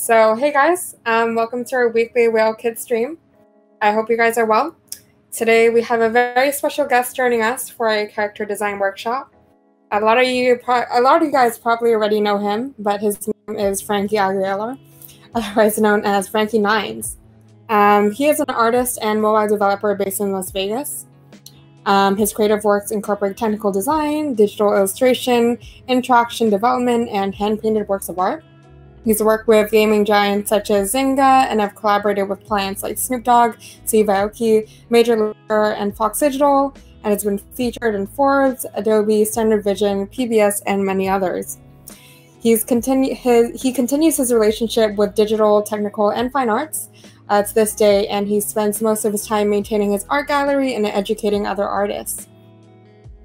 So hey guys, welcome to our weekly Whale Kids stream. I hope you guys are well. Today we have a very special guest joining us for a character design workshop. A lot of you guys probably already know him, but his name is Franky Aguilar, otherwise known as Franky Nines. He is an artist and mobile developer based in Las Vegas. His creative works incorporate technical design, digital illustration, interaction development, and hand-painted works of art. He's worked with gaming giants such as Zynga and have collaborated with clients like Snoop Dogg, Steve Aoki, Major League, and Fox Digital, and has been featured in Forbes, Adobe, Standard Vision, PBS, and many others. He continues his relationship with digital, technical, and fine arts to this day, and he spends most of his time maintaining his art gallery and educating other artists.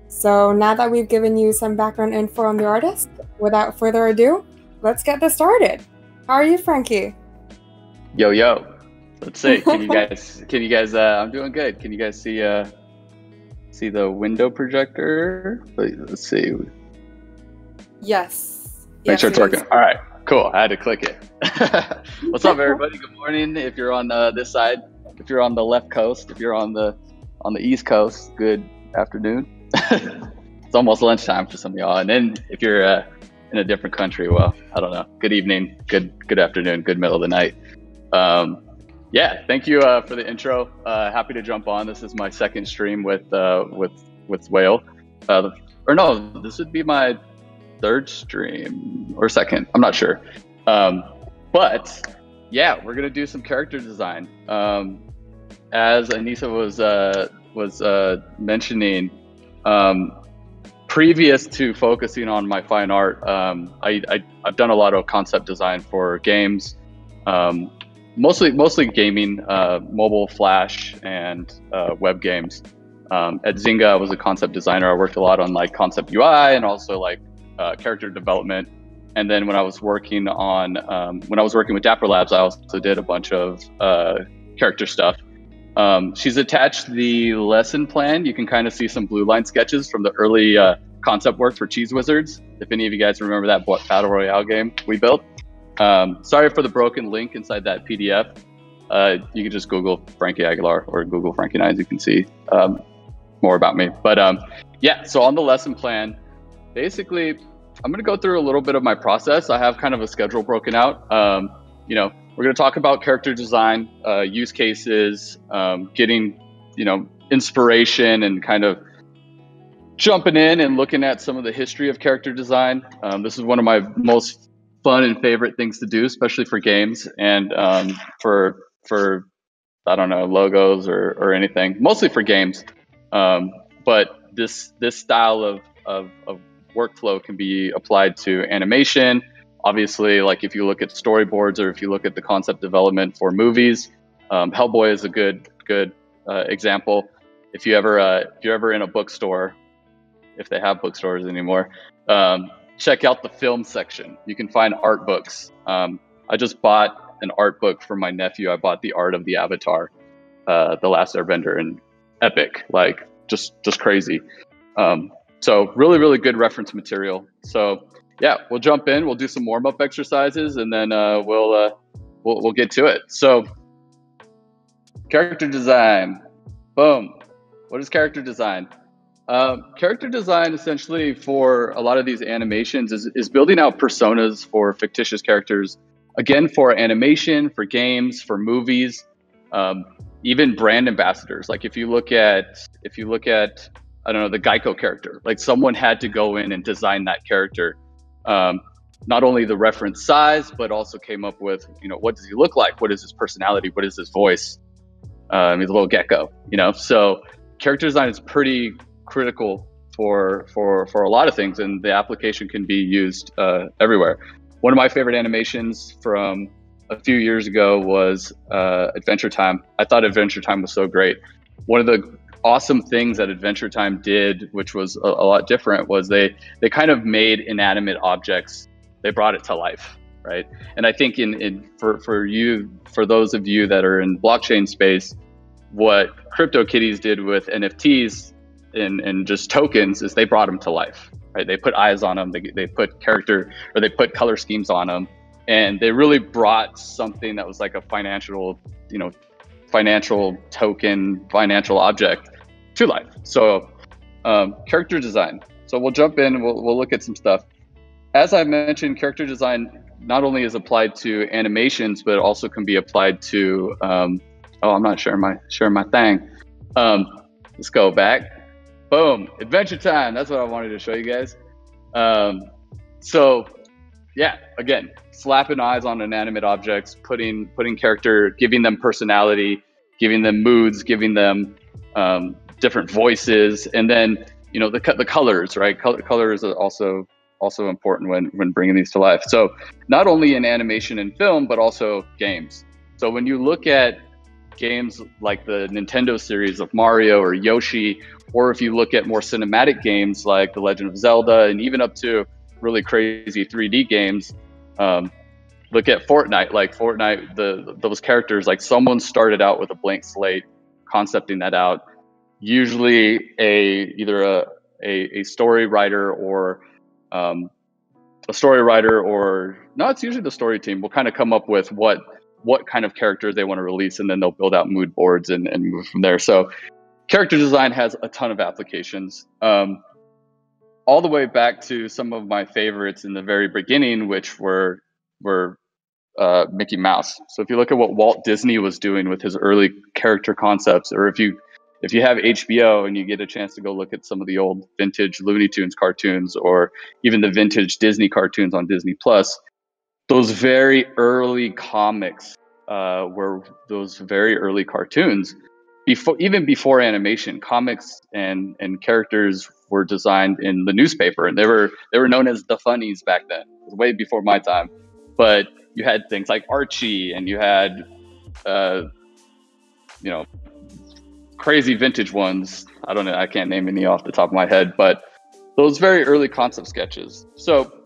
So now that we've given you some background info on the artist, without further ado, let's get this started. How are you, Franky? Yo. Let's see. Can you guys? I'm doing good. Can you guys see the window projector? Let's see. Yes. Make sure it's working. All right. Cool. I had to click it. What's up, everybody? Good morning. If you're on this side, if you're on the left coast, if you're on the East Coast, good afternoon. It's almost lunchtime for some of y'all, and then if you're in a different country, well, I don't know. Good evening, good afternoon, good middle of the night. Yeah, thank you for the intro. Happy to jump on. This is my second stream with Whale, or no, this would be my third stream or second. I'm not sure. But yeah, we're gonna do some character design. As Anissa was mentioning, previous to focusing on my fine art, I've done a lot of concept design for games, mostly gaming, mobile, flash, and web games. At Zynga, I was a concept designer. I worked a lot on like concept UI and also like character development. And then when I was working with Dapper Labs, I also did a bunch of character stuff. She's attached the lesson plan. You can kind of see some blue line sketches from the early concept work for Cheese Wizards. If any of you guys remember that Battle Royale game we built. Sorry for the broken link inside that PDF. You can just Google Franky Aguilar or Google Franky Nines. You can see more about me. But yeah, so on the lesson plan, basically, I'm going to go through a little bit of my process. I have kind of a schedule broken out. We're going to talk about character design, use cases, getting, inspiration and kind of jumping in and looking at some of the history of character design. This is one of my most fun and favorite things to do, especially for games and for I don't know, logos or anything, mostly for games. But this style of workflow can be applied to animation. Obviously, like if you look at storyboards or if you look at the concept development for movies, Hellboy is a good example. If you're ever in a bookstore, if they have bookstores anymore, check out the film section. You can find art books. I just bought an art book for my nephew. I bought the art of the Avatar, The Last Airbender, and epic, like just crazy. So really, really good reference material. So yeah, we'll jump in. We'll do some warm-up exercises, and then we'll get to it. So character design. Boom. What is character design? Character design, essentially, for a lot of these animations is building out personas for fictitious characters. Again, for animation, for games, for movies, even brand ambassadors. Like if you look at I don't know, the Geico character, like someone had to go in and design that character. Not only the reference size, but also came up with, what does he look like? What is his personality? What is his voice? He's a little gecko, So character design is pretty critical for a lot of things, and the application can be used everywhere. One of my favorite animations from a few years ago was Adventure Time. I thought Adventure Time was so great. One of the awesome things that Adventure Time did, which was a lot different, was they kind of made inanimate objects. They brought it to life, right? And I think for those of you that are in blockchain space, what CryptoKitties did with NFTs and just tokens is they brought them to life, right? They put eyes on them, they put character, or they put color schemes on them, and they really brought something that was like a financial, financial token, financial object to life. So character design. So we'll jump in, we'll look at some stuff. As I mentioned, character design not only is applied to animations, but it also can be applied to, I'm not sharing my thing. Let's go back. Boom, Adventure Time. That's what I wanted to show you guys. So yeah, again, slapping eyes on inanimate objects, putting character, giving them personality, giving them moods, giving them different voices, and then the colors, right? Colors are also important when bringing these to life. So not only in animation and film, but also games. So when you look at games like the Nintendo series of Mario or Yoshi, or if you look at more cinematic games like The Legend of Zelda, and even up to really crazy 3D games, look at Fortnite. Like Fortnite, those characters, like someone started out with a blank slate, concepting that out. Usually either a story writer or it's usually the story team will kind of come up with what kind of characters they want to release, and then they'll build out mood boards and move from there. So character design has a ton of applications, all the way back to some of my favorites in the very beginning, which were Mickey Mouse. So if you look at what Walt Disney was doing with his early character concepts, or if you have HBO and you get a chance to go look at some of the old vintage Looney Tunes cartoons, or even the vintage Disney cartoons on Disney Plus, those very early comics were those very early cartoons. Even before animation, comics and characters were designed in the newspaper, and they were known as the funnies back then. It was way before my time, but you had things like Archie, and you had crazy vintage ones. I don't know, I can't name any off the top of my head, but those very early concept sketches. So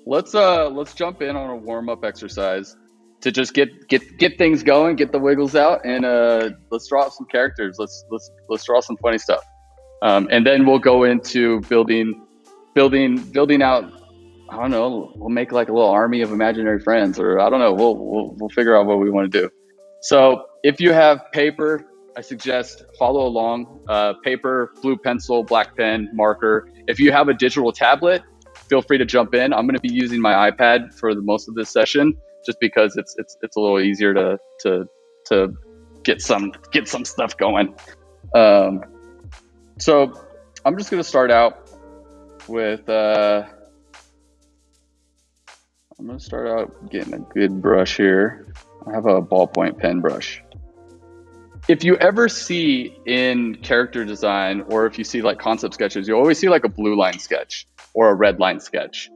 let's jump in on a warm-up exercise to just get things going, get the wiggles out, and let's draw some characters. Let's draw some funny stuff, and then we'll go into building out. I don't know. We'll make like a little army of imaginary friends, or I don't know. We'll figure out what we want to do. So if you have paper, I suggest follow along. Paper, blue pencil, black pen, marker. If you have a digital tablet, feel free to jump in. I'm going to be using my iPad for most of this session, just because it's a little easier to get some stuff going. So I'm just going to start out with I'm going to start out getting a good brush here. I have a ballpoint pen brush. If you ever see in character design, or if you see like concept sketches, you always see like a blue line sketch or a red line sketch.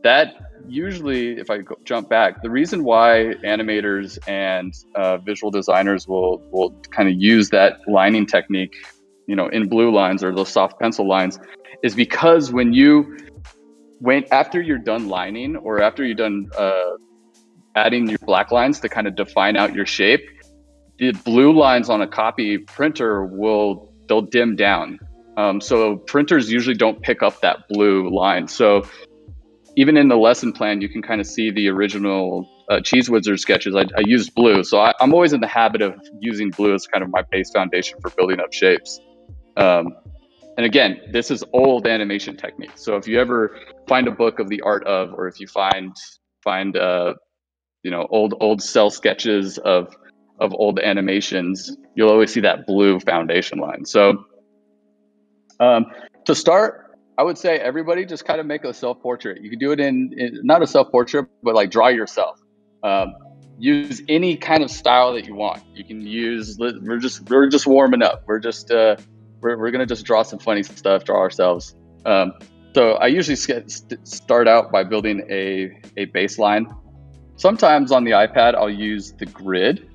That usually, if I jump back, the reason why animators and visual designers will kind of use that lining technique, in blue lines or those soft pencil lines, is because after you're done lining, or after you're done adding your black lines to kind of define out your shape, the blue lines on a copy printer they'll dim down. So printers usually don't pick up that blue line. So even in the lesson plan, you can kind of see the original Cheese Wizard sketches. I used blue. So I'm always in the habit of using blue as kind of my base foundation for building up shapes. And again, this is old animation technique. So if you ever find a book of the art of, or if you find old cell sketches of old animations, you'll always see that blue foundation line. So to start, I would say everybody just kind of make a self-portrait. You can do it in not a self-portrait, but like draw yourself. Use any kind of style that you want. You can use. We're just warming up. We're gonna just draw some funny stuff. Draw ourselves. So I usually start out by building a baseline. Sometimes on the iPad I'll use the grid.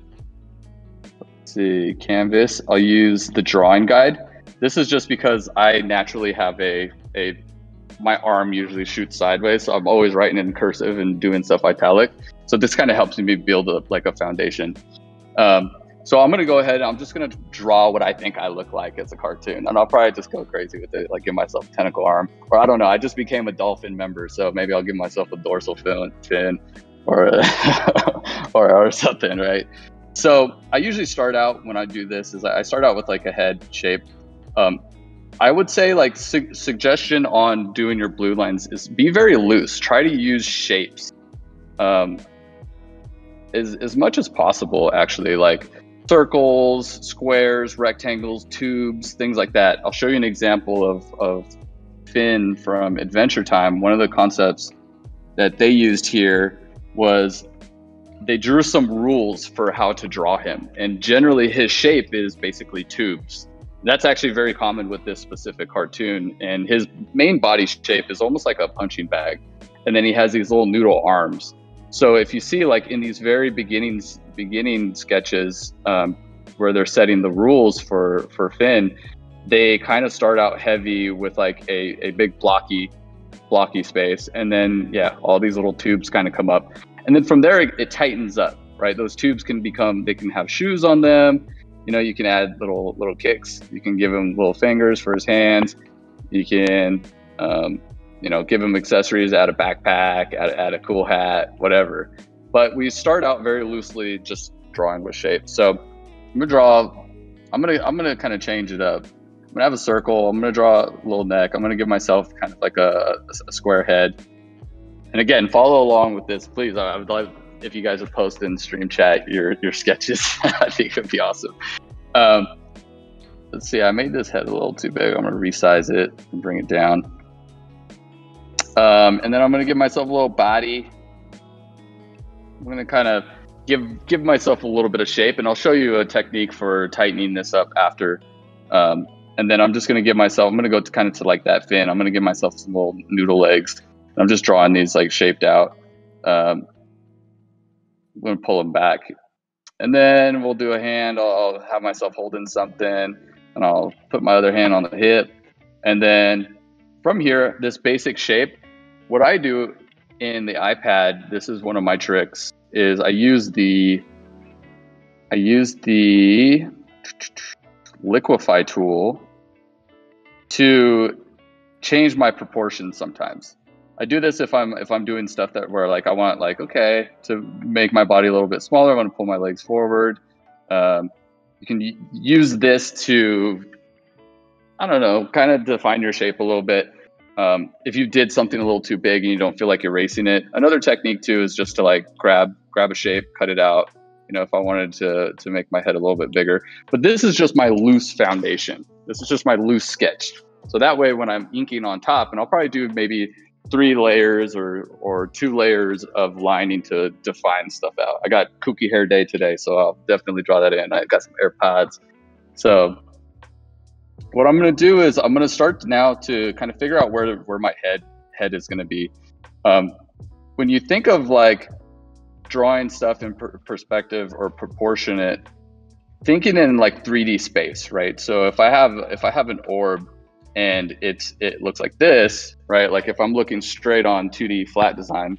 Let's see, canvas. I'll use the drawing guide. This is just because I naturally have my arm usually shoots sideways, so I'm always writing in cursive and doing stuff italic. So this kind of helps me build up like a foundation. So I'm gonna go ahead. I'm just gonna draw what I think I look like as a cartoon, and I'll probably just go crazy with it, like give myself a tentacle arm, or I don't know. I just became a dolphin member, so maybe I'll give myself a dorsal fin. or or something, right? So I usually start out when I do this is I start out with like a head shape. I would say like suggestion on doing your blue lines is be very loose. Try to use shapes as much as possible, actually, like circles, squares, rectangles, tubes, things like that. I'll show you an example of Finn from Adventure Time. One of the concepts that they used here was they drew some rules for how to draw him. And generally his shape is basically tubes. That's actually very common with this specific cartoon. And his main body shape is almost like a punching bag. And then he has these little noodle arms. So if you see like in these very beginning sketches where they're setting the rules for Finn, they kind of start out heavy with like a big blocky space. And then, yeah, all these little tubes kind of come up. And then from there, it tightens up, right? Those tubes can have shoes on them. You know, you can add little kicks. You can give him little fingers for his hands. You can, you know, give him accessories, add a backpack, add a cool hat, whatever. But we start out very loosely, just drawing with shape. So I'm gonna kind of change it up. I'm gonna have a circle. I'm gonna draw a little neck. I'm gonna give myself kind of like a square head. And again, follow along with this, please. I would love if you guys would post in stream chat your sketches. I think it would be awesome. Let's see, I made this head a little too big. I'm gonna resize it and bring it down. And then I'm gonna give myself a little body. I'm gonna kind of give myself a little bit of shape, and I'll show you a technique for tightening this up after. And then I'm just gonna give myself, I'm gonna go to like that fin. I'm gonna give myself some little noodle legs. I'm just drawing these like shaped out. I'm gonna pull them back. And then we'll do a hand. I'll have myself holding something, and I'll put my other hand on the hip. And then from here, this basic shape, what I do in the iPad, this is one of my tricks, is I use the liquefy tool to change my proportions sometimes. I do this if I'm doing stuff where like I want like, okay, to make my body a little bit smaller, I want to pull my legs forward. You can use this to, I don't know, kind of define your shape a little bit. If you did something a little too big and you don't feel like erasing it. Another technique too is just to like grab a shape, cut it out. You know, if I wanted to make my head a little bit bigger. But this is just my loose foundation. This is just my loose sketch. So that way when I'm inking on top, and I'll probably do maybe 3 layers or 2 layers of lining to define stuff out. I got kooky hair day today, so I'll definitely draw that in. I got some AirPods. So what I'm going to do is I'm going to start now to kind of figure out where my head is going to be. When you think of like drawing stuff in perspective or proportionate, thinking in like 3D space, right? So if I have an orb and it looks like this, right? Like if I'm looking straight on 2D flat design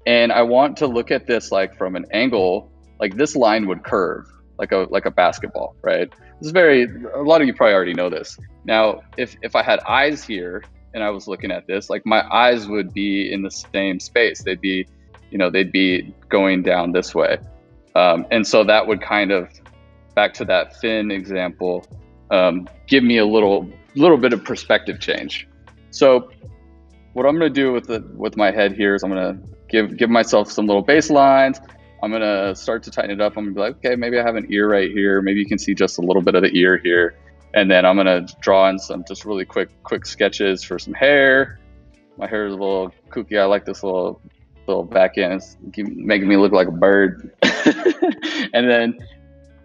and I want to look at this like from an angle, like this line would curve like a basketball, right? A lot of you probably already know this. Now, if I had eyes here and I was looking at this, like my eyes would be in the same space. They'd be going down this way. And so that would kind of, back to that fin example, give me a little bit of perspective change. So what I'm going to do with my head here is I'm going to give myself some little baselines. I'm going to start to tighten it up. I'm going to be like, okay, maybe I have an ear right here. Maybe you can see just a little bit of the ear here. And then I'm going to draw in some just really quick sketches for some hair. My hair is a little kooky. I like this little back end. It's making me look like a bird. And then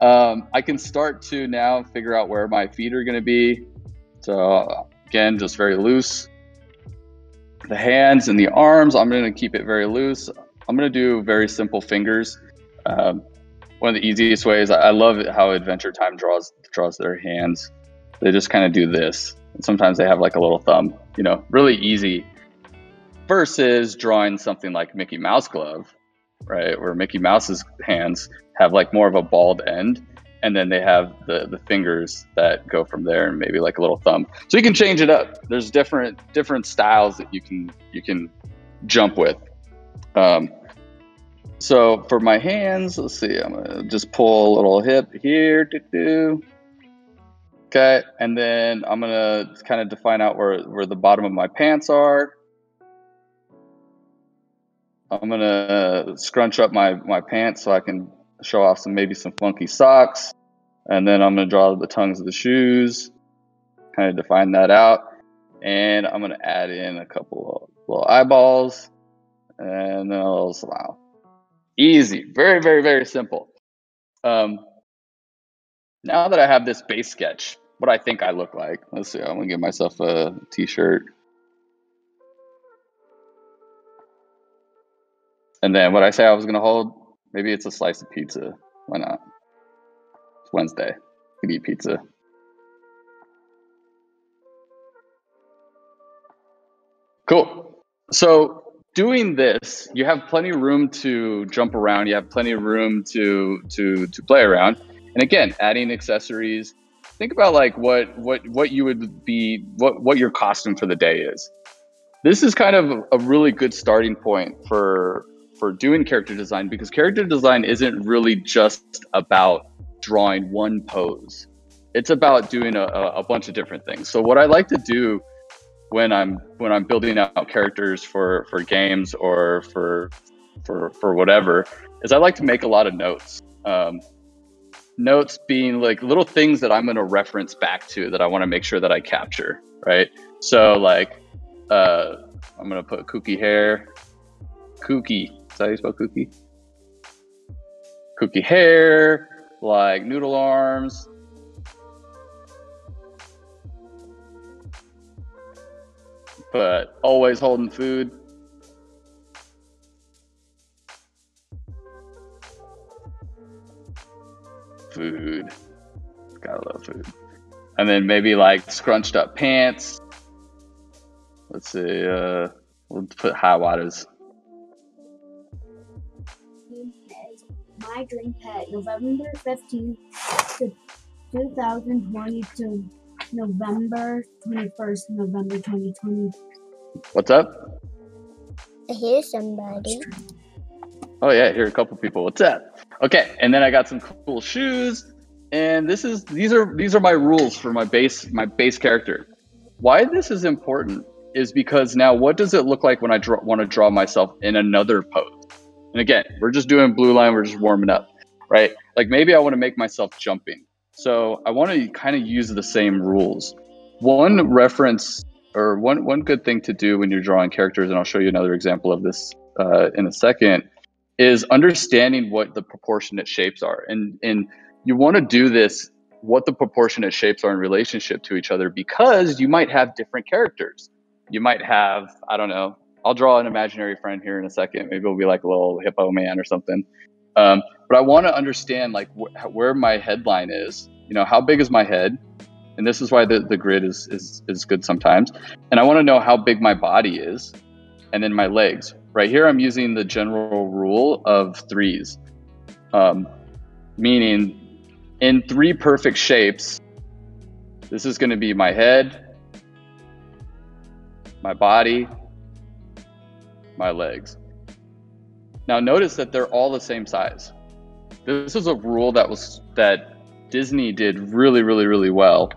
I can start to now figure out where my feet are going to be. So again, just very loose. The hands and the arms, I'm going to keep it very loose. I'm going to do very simple fingers. One of the easiest ways, I love how Adventure Time draws their hands. They just kind of do this. And sometimes they have like a little thumb, you know, really easy. Versus drawing something like Mickey Mouse glove, right? Where Mickey Mouse's hands have like more of a bald end. And then they have the fingers that go from there and maybe like a little thumb. So you can change it up. There's different styles that you can jump with. So for my hands, let's see, I'm gonna just pull a little hip here, okay, and then I'm gonna kind of define out where the bottom of my pants are. I'm gonna scrunch up my pants so I can show off maybe some funky socks, and then I'm gonna draw the tongues of the shoes, kind of define that out, and I'm gonna add in a couple of little eyeballs and then a little smile. Easy, very, very, very simple. Now that I have this base sketch, what I think I look like, let's see, I'm gonna give myself a t-shirt. And then what I say I was gonna hold, maybe it's a slice of pizza. Why not? It's Wednesday, you can eat pizza. Cool. So doing this, you have plenty of room to jump around. You have plenty of room to play around. And again, adding accessories. Think about like what you would be, what your costume for the day is. This is kind of a really good starting point for doing character design, because character design isn't really just about drawing one pose. It's about doing a bunch of different things. So what I like to do when I'm building out characters for games or for whatever, is I like to make a lot of notes. Notes being like little things that I'm going to reference back to that I want to make sure that I capture, right? So like, I'm going to put kooky hair. Kooky. Is that how you spell kooky? Kooky hair, like noodle arms. But always holding food. Food. Gotta love food. And then maybe like scrunched up pants. Let's see, we'll put high waters. My dream pet, November 15th to 2020 to November 21st, November 2020. What's up? I hear somebody. Oh yeah, I hear a couple people. What's up? Okay, and then I got some cool shoes, and these are my rules for my base character. Why this is important is because now what does it look like when I want to draw myself in another pose? And again, we're just doing blue line, we're just warming up, right? Like maybe I want to make myself jumping. So I want to kind of use the same rules. One reference or one good thing to do when you're drawing characters, and I'll show you another example of this in a second, is understanding what the proportionate shapes are. And you want to do this, what the proportionate shapes are in relationship to each other, because you might have different characters. You might have, I don't know, I'll draw an imaginary friend here in a second. Maybe it'll be like a little hippo man or something. But I want to understand like where my headline is. You know, how big is my head? And this is why the grid is good sometimes. And I want to know how big my body is, and then my legs. Right here, I'm using the general rule of threes, meaning in three perfect shapes, this is going to be my head, my body, my legs. Now notice that they're all the same size. This is a rule that Disney did really, really, really well.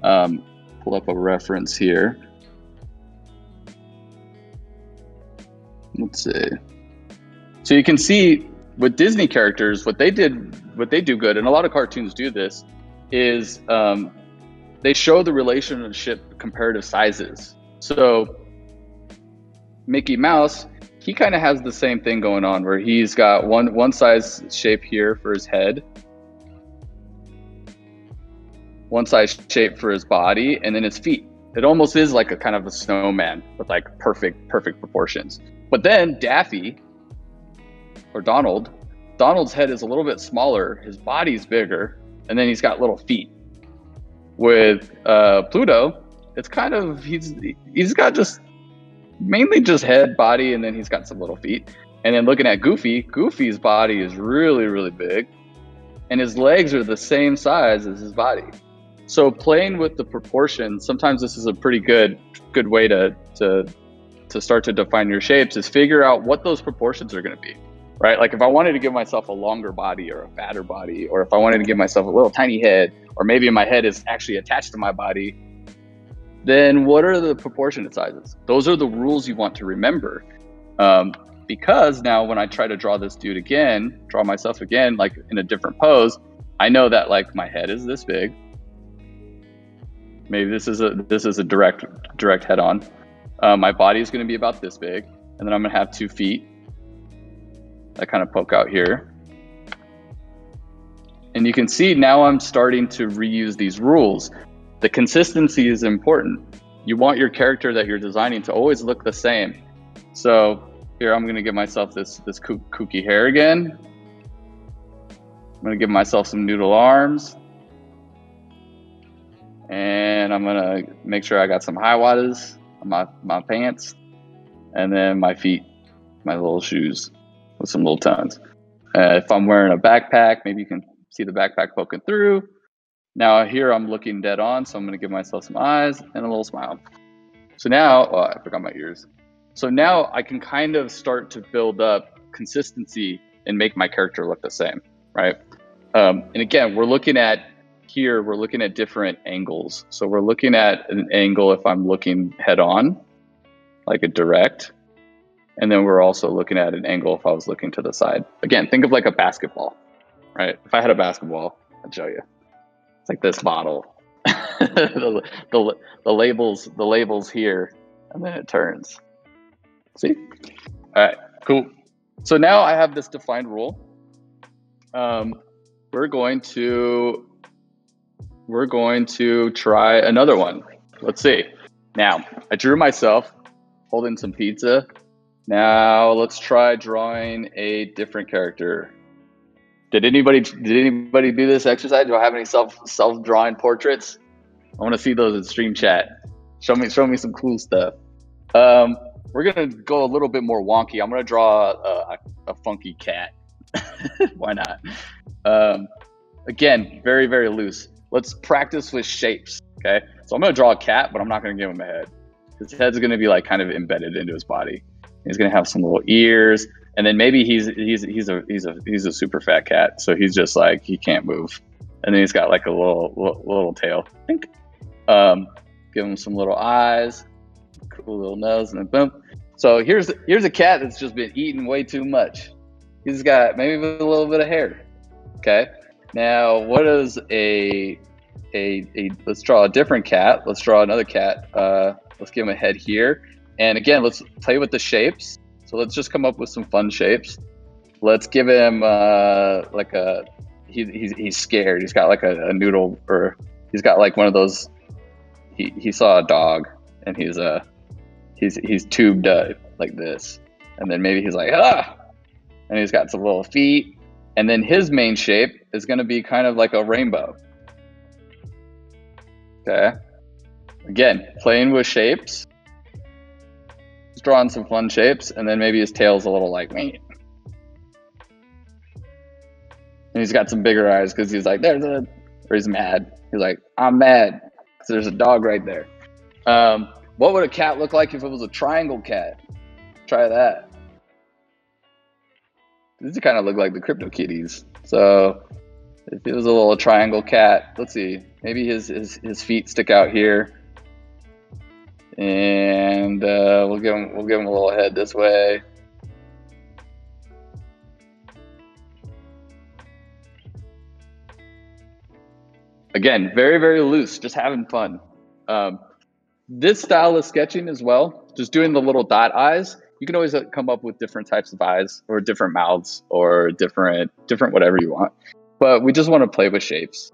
Pull up a reference here. Let's see. So you can see with Disney characters, what they do good, and a lot of cartoons do this, is they show the relationship comparative sizes. So Mickey Mouse, he kind of has the same thing going on, where he's got one size shape here for his head, one size shape for his body, and then his feet. It almost is like a kind of a snowman with like perfect proportions. But then Daffy, or Donald's head is a little bit smaller, his body's bigger, and then he's got little feet. With Pluto, it's kind of, he's got just mainly just head, body, and then he's got some little feet. And then looking at Goofy's body is really, really big, and his legs are the same size as his body. So playing with the proportions, sometimes this is a pretty good way to start to define your shapes, is figure out what those proportions are going to be. right? Like if I wanted to give myself a longer body or a fatter body, or if I wanted to give myself a little tiny head, or maybe my head is actually attached to my body, then what are the proportionate sizes? Those are the rules you want to remember. Because now when I try to draw this dude again, draw myself again, like in a different pose, I know that like my head is this big. Maybe this is a direct head on. My body is going to be about this big, and then I'm going to have 2 feet that kind of poke out here. And you can see now I'm starting to reuse these rules. The consistency is important. You want your character that you're designing to always look the same. So here I'm going to give myself this kooky hair again. I'm going to give myself some noodle arms. And I'm going to make sure I got some high waters on my pants. And then my feet, my little shoes with some little tongues. If I'm wearing a backpack, maybe you can see the backpack poking through. Now here I'm looking dead on, so I'm going to give myself some eyes and a little smile. So now, oh, I forgot my ears. So now I can kind of start to build up consistency and make my character look the same, right? And again, we're looking at different angles. So we're looking at an angle if I'm looking head on, like a direct. And then we're also looking at an angle if I was looking to the side. Again, think of like a basketball, right? If I had a basketball, I'd show you. It's like this bottle. the labels here, and then it turns. See? All right, cool. So now I have this defined rule. We're going to try another one. Let's see. Now, I drew myself holding some pizza. Now let's try drawing a different character. Did anybody do this exercise? Do I have any self-drawing portraits? I want to see those in stream chat. Show me some cool stuff. We're gonna go a little bit more wonky. I'm gonna draw a funky cat. Why not? Again, very, very loose. Let's practice with shapes. Okay, so I'm gonna draw a cat, but I'm not gonna give him a head. His head's gonna be like kind of embedded into his body. He's gonna have some little ears, and then maybe he's a super fat cat, so he's just like he can't move. And then he's got like a little tail. Think. Give him some little eyes, cool little nose, and then boom. So here's a cat that's just been eating way too much. He's got maybe a little bit of hair. Okay. Now what is let's draw a different cat. Let's draw another cat. Let's give him a head here. And again, let's play with the shapes. So let's just come up with some fun shapes. Let's give him like he's scared. He's got like a noodle, or he's got like one of those. He saw a dog, and he's tubed like this, and then maybe he's like and he's got some little feet, and then his main shape is going to be kind of like a rainbow. Okay. Again, playing with shapes. Just drawing some fun shapes, and then maybe his tail's a little like me. And he's got some bigger eyes because he's like, or he's mad. He's like, I'm mad. So there's a dog right there. What would a cat look like if it was a triangle cat? Try that. These kind of look like the Crypto Kitties. So if it was a little triangle cat, let's see. Maybe his feet stick out here. And we'll give him a little head this way. Again, very, very loose, just having fun. This style of sketching as well, just doing the little dot eyes, you can always come up with different types of eyes, or different mouths, or different whatever you want. But we just want to play with shapes.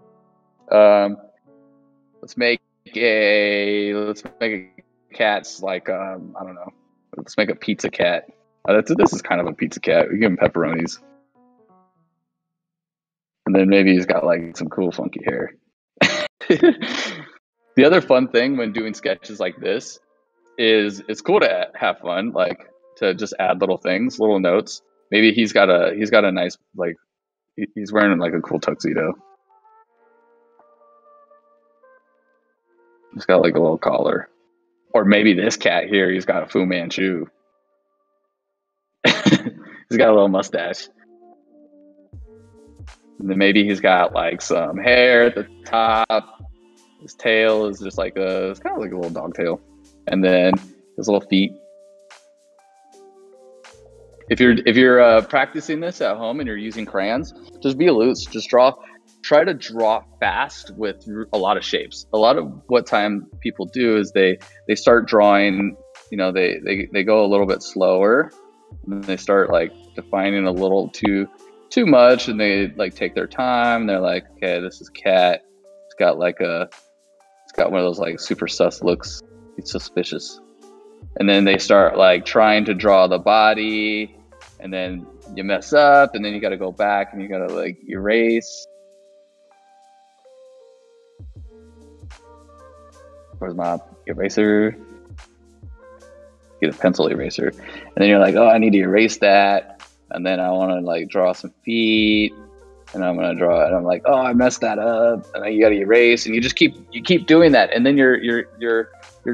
Let's make a cat's like I don't know. Let's make a pizza cat. This is kind of a pizza cat. We give him pepperonis, and then maybe he's got like some cool funky hair. The other fun thing when doing sketches like this is it's cool to have fun, like to just add little things, little notes. Maybe he's got a nice, like he's wearing like a cool tuxedo. He's got like a little collar. Or maybe this cat here, he's got a Fu Manchu. He's He's got a little mustache. And then maybe he's got like some hair at the top. His tail is just like it's kind of like a little dog tail. And then his little feet. If you're practicing this at home and you're using crayons, just be loose. Just try to draw fast with a lot of shapes. A lot of what time people do is they start drawing, you know, they go a little bit slower, and then they start like defining a little too much, and they like take their time. They're like, okay, this is cat. It's got one of those like super sus looks. It's suspicious. And then they start like trying to draw the body, and then you mess up, and then you got to go back and you got to like erase. Where's my eraser? Get a pencil eraser. And then you're like, oh, I need to erase that. And then I want to like draw some feet, and I'm gonna draw it. And I'm like, oh, I messed that up. And then you got to erase, and you keep doing that. And then your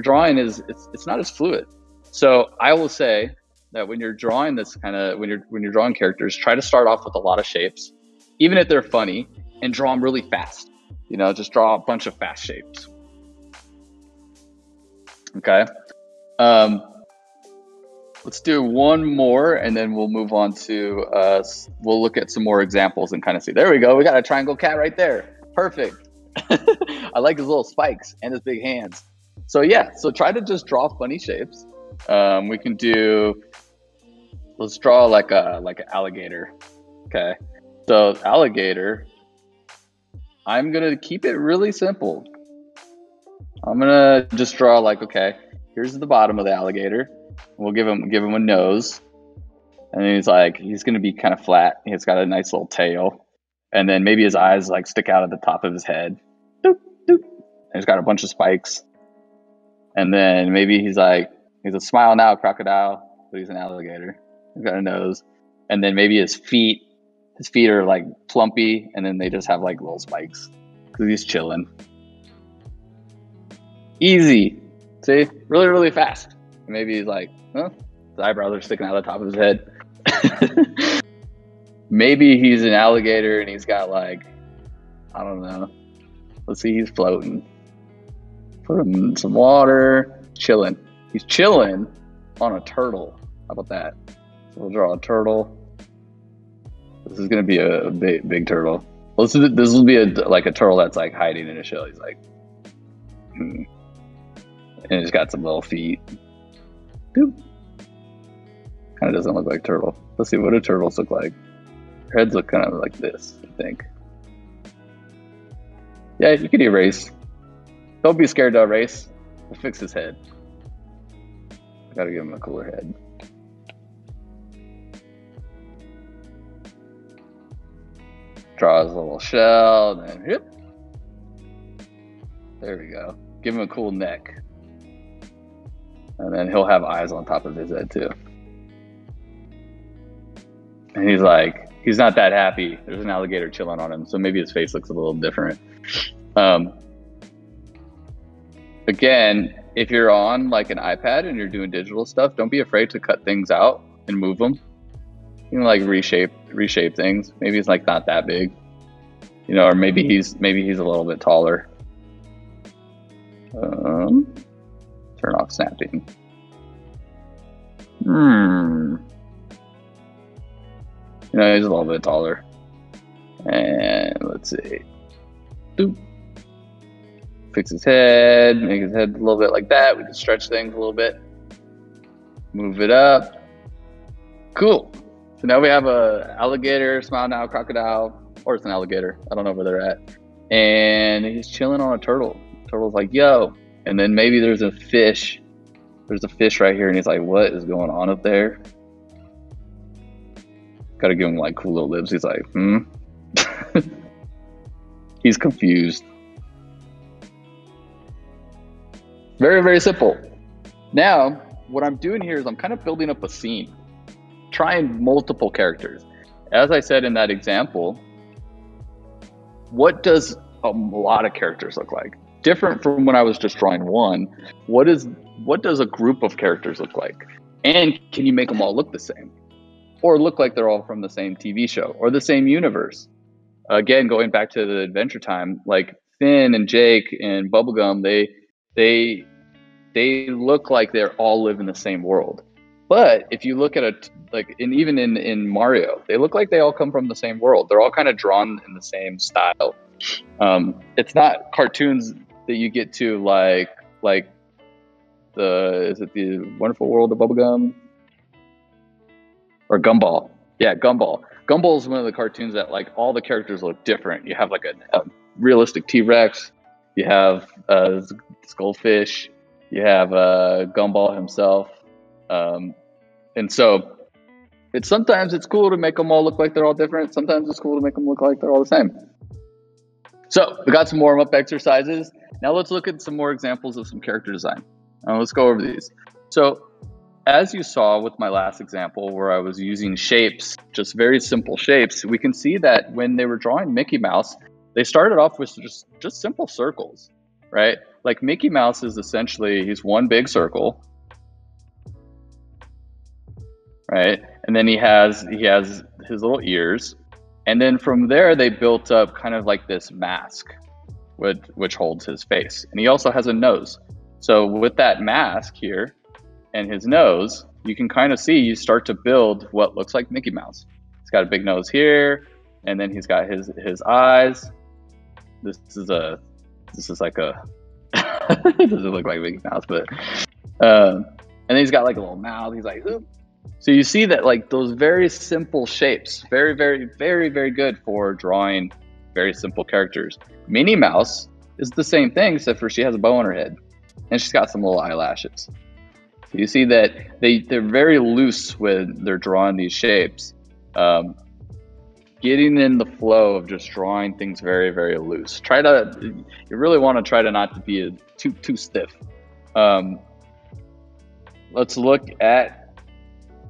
drawing it's not as fluid. So I will say that when you're drawing this when you're drawing characters, try to start off with a lot of shapes, even if they're funny, and draw them really fast. You know, just draw a bunch of fast shapes. Okay. Let's do one more, and then we'll move on to we'll look at some more examples and kind of see. There we go. We got a triangle cat right there. Perfect. I like his little spikes and his big hands. So yeah, so try to just draw funny shapes. We can do, let's draw like an alligator. Okay. So alligator, I'm going to keep it really simple. I'm going to just draw like, okay, here's the bottom of the alligator. We'll give him a nose. And then he's going to be kind of flat. He's got a nice little tail. And then maybe his eyes like stick out at the top of his head. Doop, doop. And he's got a bunch of spikes. And then maybe he's a smile now crocodile, but he's an alligator. He's got a nose. And then maybe his feet are like plumpy, and then they just have like little spikes because he's chilling. Easy. See? Really, really fast. And maybe he's like, huh? His eyebrows are sticking out of the top of his head. Maybe he's an alligator and he's got like, I don't know. Let's see, he's floating. Put him in some water. Chilling. He's chilling on a turtle. How about that? So we'll draw a turtle. This is going to be a big turtle. This will be like a turtle that's like hiding in a shell. He's like, and he's got some little feet. Boop. Kind of doesn't look like a turtle. Let's see, what do turtles look like? Their heads look kind of like this, I think. Yeah, you can erase. Don't be scared to erase. We'll fix his head. I gotta give him a cooler head. Draw his little shell, and then yep. There we go. Give him a cool neck. And then he'll have eyes on top of his head too. And he's not that happy. There's an alligator chilling on him, so maybe his face looks a little different. Again, if you're on like an iPad and you're doing digital stuff, don't be afraid to cut things out and move them. You know, like reshape things. Maybe it's like not that big, you know, or maybe he's a little bit taller. Turn off snapping. You know, he's a little bit taller. And let's see. Doop. Fix his head, make his head a little bit like that. We can stretch things a little bit. Move it up. Cool. So now we have a alligator, smile now, crocodile, or it's an alligator. I don't know where they're at. And he's chilling on a turtle. Turtle's like, yo. And then maybe there's a fish. There's a fish right here, and he's like, what is going on up there? Gotta give him like cool little lips. He's like, He's confused. Very, very simple. Now, what I'm doing here is I'm kind of building up a scene, trying multiple characters. As I said in that example, what does a lot of characters look like? Different from when I was just drawing one. What does a group of characters look like? And can you make them all look the same? or look like they're all from the same TV show or the same universe. Again, going back to the Adventure Time, like Finn and Jake and Bubblegum, they look like they're all live in the same world. But if you look at even in Mario, they look like they all come from the same world. They're all kind of drawn in the same style. It's not cartoons that you get to like is it the Wonderful World of Bubblegum or Gumball? Yeah, Gumball. Gumball is one of the cartoons that like all the characters look different. You have like a realistic T-Rex. You have Skullfish. You have Gumball himself. And so sometimes it's cool to make them all look like they're all different. Sometimes it's cool to make them look like they're all the same. So we got some warm-up exercises. Now let's look at some more examples of some character design. Let's go over these. So as you saw with my last example where I was using shapes, just very simple shapes, we can see that when they were drawing Mickey Mouse, they started off with just simple circles, right? Like Mickey Mouse is essentially, he's one big circle, right? And then he has his little ears. And then from there, they built up kind of like this mask, which holds his face. And he also has a nose. So with that mask here and his nose, you can kind of see, you start to build what looks like Mickey Mouse. He's got a big nose here, and then he's got his eyes. This is like a, it doesn't look like Mickey Mouse, but, and then he's got like a little mouth. He's like, oop. So you see that like those very simple shapes, very, very, very, very good for drawing very simple characters. Minnie Mouse is the same thing, except for she has a bow on her head and she's got some little eyelashes. So you see that they're very loose when they're drawing these shapes. Getting in the flow of just drawing things very, very loose. You really want to try to not to be too stiff. Let's look at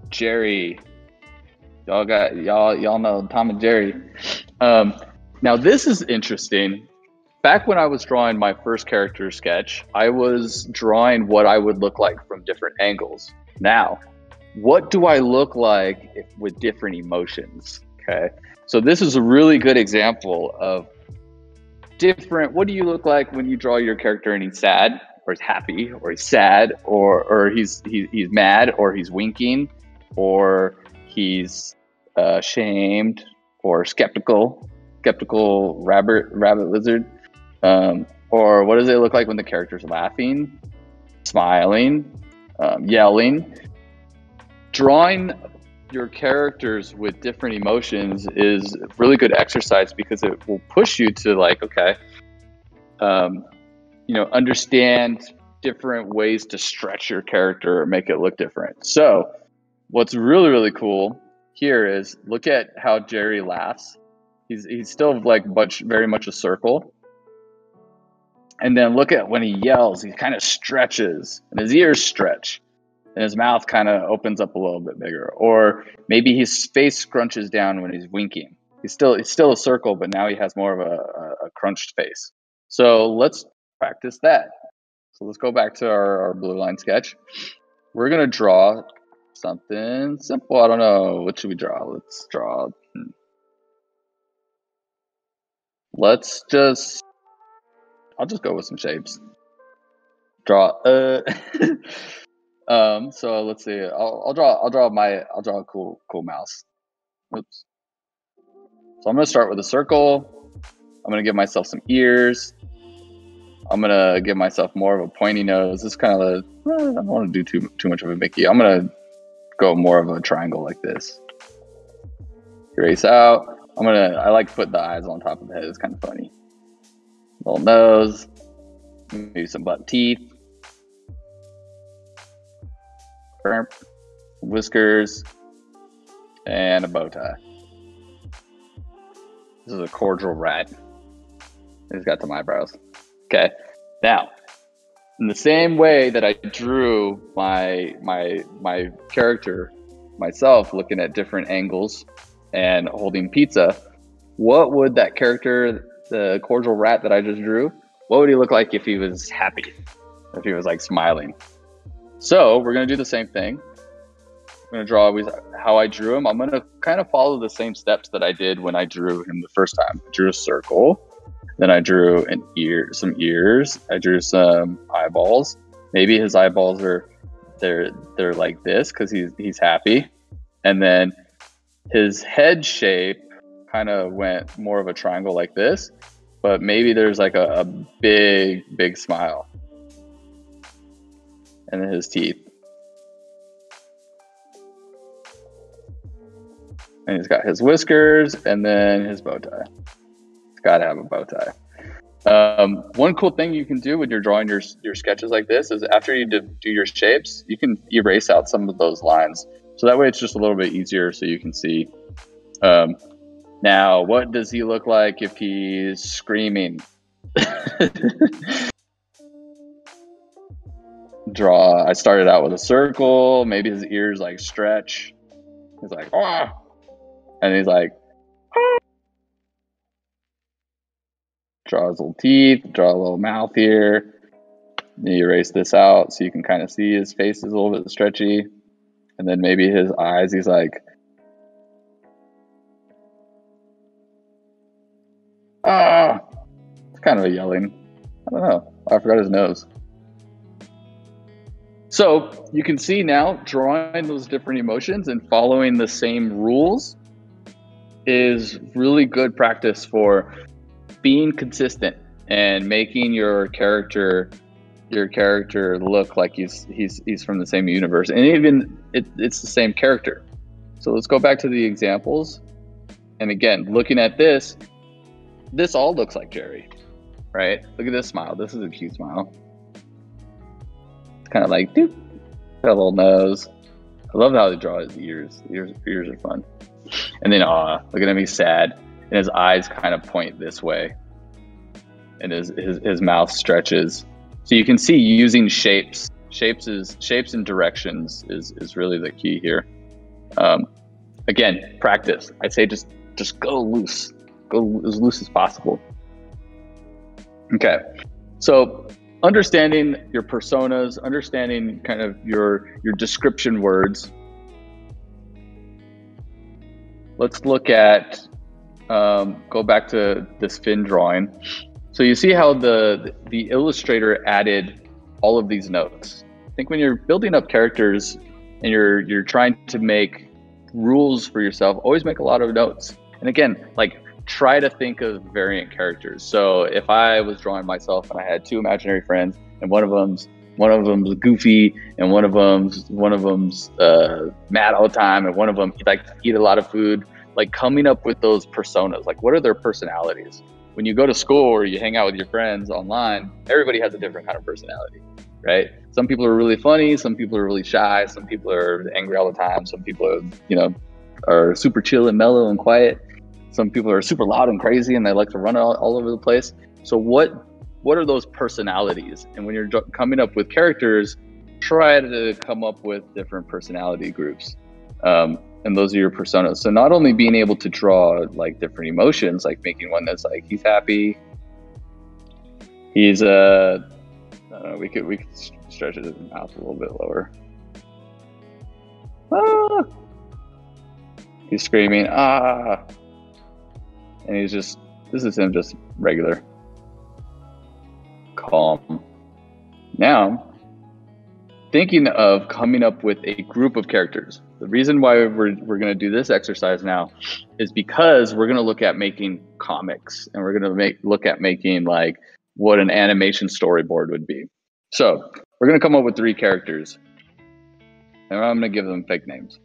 Jerry. Y'all know Tom and Jerry. Now this is interesting. Back when I was drawing my first character sketch, I was drawing what I would look like from different angles. Now, what do I look like with different emotions? Okay, so this is a really good example of what do you look like when you draw your character and he's sad, or he's happy, or he's sad, or he's mad, or he's winking, or he's shamed, or skeptical rabbit lizard. Or what does it look like when the character's laughing, smiling, yelling? Drawing your characters with different emotions is a really good exercise because it will push you to like, okay, understand different ways to stretch your character or make it look different. So what's really, really cool here is look at how Jerry laughs. He's still like very much a circle. And then look at when he yells, he kind of stretches and his ears stretch and his mouth kind of opens up a little bit bigger. Or maybe his face scrunches down when he's winking. He's still a circle, but now he has more of a crunched face. So let's practice that. So let's go back to our blue line sketch. We're going to draw something simple. I don't know. What should we draw? Let's draw. I'll just go with some shapes. Draw. So let's see. I'll draw a cool mouse. Oops. So I'm gonna start with a circle. I'm gonna give myself some ears. I'm gonna give myself more of a pointy nose. This kind of I don't want to do too much of a Mickey. I'm gonna go more of a triangle like this. Erase out. I like to put the eyes on top of the head. It's kind of funny. Little nose, maybe some buck teeth, whiskers, and a bow tie. This is a cordial rat. He's got some eyebrows. Okay, now in the same way that I drew my character myself, looking at different angles and holding pizza, what would that character, the cordial rat that I just drew, what would he look like if he was happy, if he was like smiling? So we're going to do the same thing. going to draw how I drew him. I'm going to kind of follow the same steps that I did when I drew him the first time. I drew a circle, then I drew some ears, I drew some eyeballs. Maybe his eyeballs they're like this because he's happy, and then his head shape kind of went more of a triangle like this, but maybe there's like a big smile, and then his teeth. And he's got his whiskers and then his bow tie. He's got to have a bow tie. One cool thing you can do when you're drawing your sketches like this is after you do your shapes, you can erase out some of those lines. So that way it's just a little bit easier so you can see. Now, what does he look like if he's screaming? I started out with a circle. Maybe his ears like stretch. He's like, ah. And he's like, ah. Draw his little teeth, draw a little mouth here. Then you erase this out so you can kind of see his face is a little bit stretchy. And then maybe his eyes, he's like, ah. It's kind of a yelling. I don't know. I forgot his nose. So you can see now drawing those different emotions and following the same rules is really good practice for being consistent and making your character look like he's from the same universe, and even it's the same character. So let's go back to the examples, and again, looking at this all looks like Jerry, right? Look at this smile. This is a cute smile. It's kind of like doop, got a little nose. I love how they draw his ears. Ears are fun. And then look at him, he's sad, and his eyes kind of point this way, and his mouth stretches. So you can see using shapes and directions is really the key here. Again, practice. I say just go loose, go as loose as possible. Okay, so understanding your personas, understanding kind of your description words. Let's look at, go back to this fin drawing. So you see how the illustrator added all of these notes. I think when you're building up characters and you're trying to make rules for yourself, always make a lot of notes. And again, like try to think of variant characters. So if I was drawing myself and I had two imaginary friends, and one of them's goofy, and one of them's mad all the time, and one of them likes to eat a lot of food. Like coming up with those personas, like what are their personalities? When you go to school or you hang out with your friends online, everybody has a different kind of personality, right? Some people are really funny, some people are really shy, some people are angry all the time, some people are super chill and mellow and quiet. Some people are super loud and crazy and they like to run all over the place. So what are those personalities? And when you're coming up with characters, try to come up with different personality groups. And those are your personas. So not only being able to draw like different emotions, like making one that's like, he's happy, he's I don't know, we could stretch his mouth a little bit lower. Ah! He's screaming, ah! And this is him just regular. Calm. Now, thinking of coming up with a group of characters. The reason why we're going to do this exercise now is because we're going to look at making comics, and we're going to look at making like what an animation storyboard would be. So we're going to come up with 3 characters, and I'm going to give them fake names.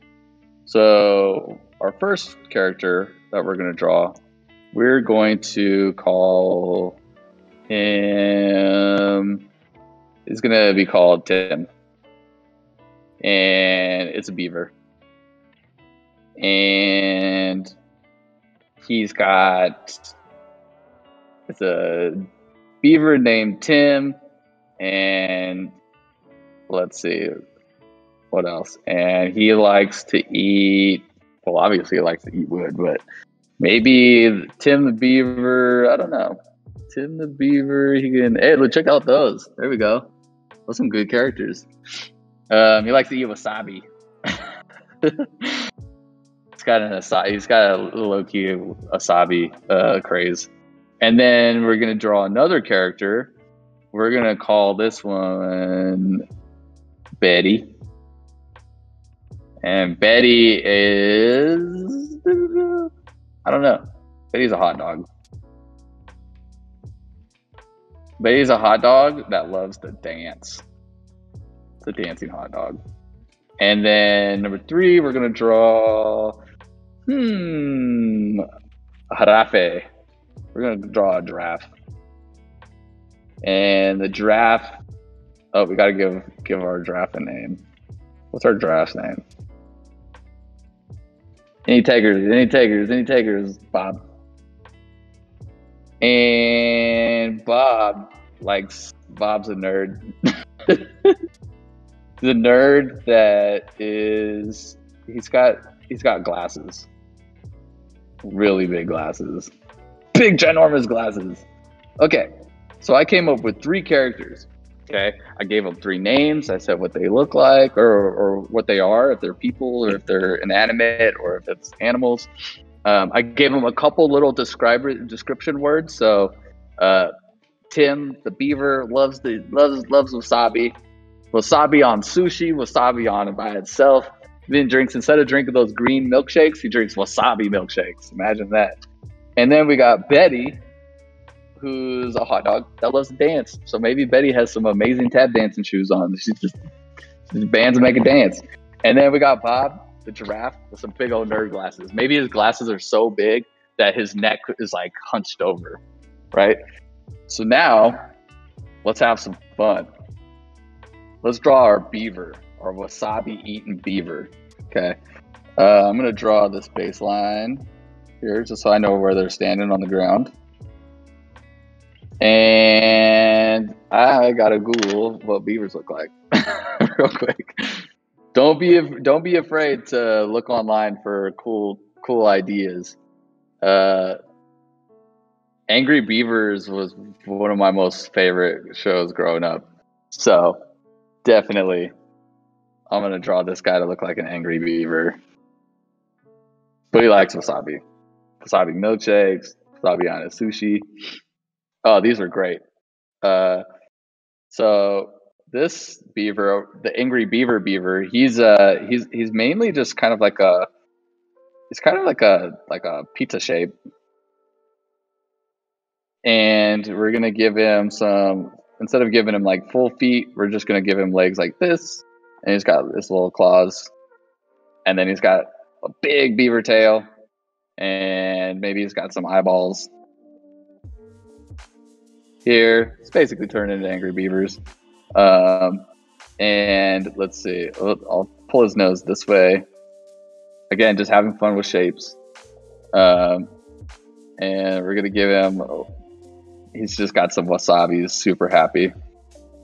So our first character that we're going to draw, we're going to call him, he's going to be called Tim. And it's a beaver. And it's a beaver named Tim. And let's see, what else? And he likes to eat, well, obviously he likes to eat wood, but maybe Tim the Beaver, I don't know. Tim the Beaver, hey, look, check out those. There we go. Those are some good characters. He likes to eat wasabi. He's got a low-key Asabi craze. And then we're gonna draw another character. We're gonna call this one Betty. And Betty is, I don't know. Betty's a hot dog. Betty's a hot dog that loves to dance. It's a dancing hot dog. And then number 3, we're gonna draw Giraffe. We're gonna draw a giraffe. And the giraffe, oh, we gotta give our giraffe a name. What's our giraffe's name? Any takers, Bob. And Bob's a nerd. The nerd that is, he's got glasses. Really big glasses. Big ginormous glasses. Okay, so I came up with 3 characters. Okay, I gave them 3 names. I said what they look like, or what they are, if they're people, or if they're inanimate, or if it's animals. I gave them a couple little description words. So, Tim, the beaver, loves wasabi. Wasabi on sushi, wasabi on it by itself. Then instead of drinking those green milkshakes, he drinks wasabi milkshakes. Imagine that. And then we got Betty, who's a hot dog that loves to dance. So maybe Betty has some amazing tap dancing shoes on. She's bands and make a dance. And then we got Bob, the giraffe, with some big old nerd glasses. Maybe his glasses are so big that his neck is like hunched over, right? So now, let's have some fun. Let's draw our beaver, our wasabi-eating beaver, okay? I'm gonna draw this baseline here just so I know where they're standing on the ground. And I gotta Google what beavers look like real quick. Don't be afraid to look online for cool ideas. Angry Beavers was one of my most favorite shows growing up. So definitely I'm gonna draw this guy to look like an angry beaver. But he likes wasabi. Wasabi milkshakes, wasabi on his sushi. Oh, these are great. So this beaver, the angry beaver, he's mainly just kind of like a pizza shape. And we're gonna give him instead of giving him like full feet, we're just gonna give him legs like this. And he's got his little claws. And then he's got a big beaver tail. And maybe he's got some eyeballs. Here, it's basically turned into Angry Beavers. And let's see, I'll pull his nose this way. Again, just having fun with shapes. And we're gonna give him, he's just got some wasabi, he's super happy. And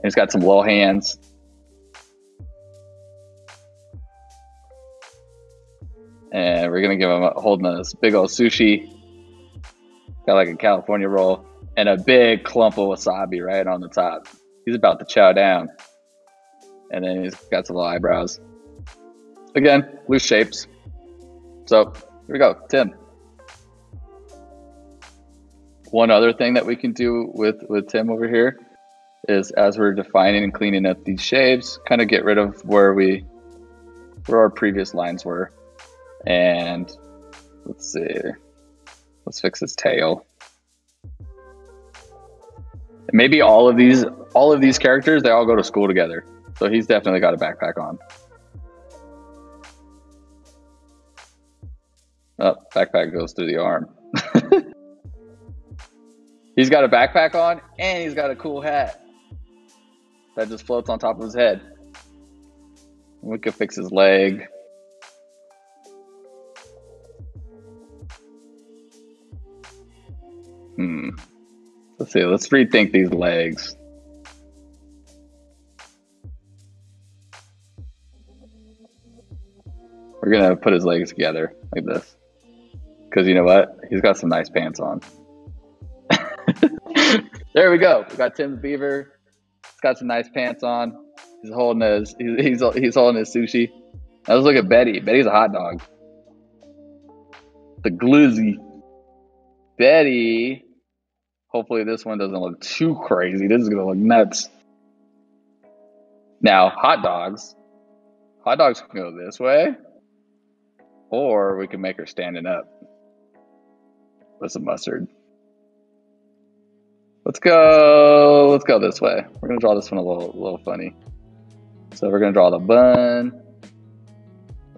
he's got some little hands. And we're gonna give him holding this big old sushi. Got like a California roll. And a big clump of wasabi right on the top. He's about to chow down. And then he's got some little eyebrows. Again, loose shapes. So here we go, Tim. One other thing that we can do with Tim over here is, as we're defining and cleaning up these shapes, kind of get rid of where our previous lines were. And let's see, let's fix his tail. Maybe all of these characters, they all go to school together. So he's definitely got a backpack on. Oh, backpack goes through the arm. He's got a backpack on, and he's got a cool hat that just floats on top of his head. We could fix his leg. Let's see, let's rethink these legs. We're gonna put his legs together like this. Because you know what? He's got some nice pants on. There we go. We got Tim the Beaver. He's got some nice pants on. He's holding his he's holding his sushi. Now let's look at Betty. Betty's a hot dog. The glizzy. Betty. Hopefully this one doesn't look too crazy. This is gonna look nuts. Now, hot dogs. Hot dogs can go this way, or we can make her standing up with some mustard. Let's go this way. We're gonna draw this one a little funny. So we're gonna draw the bun.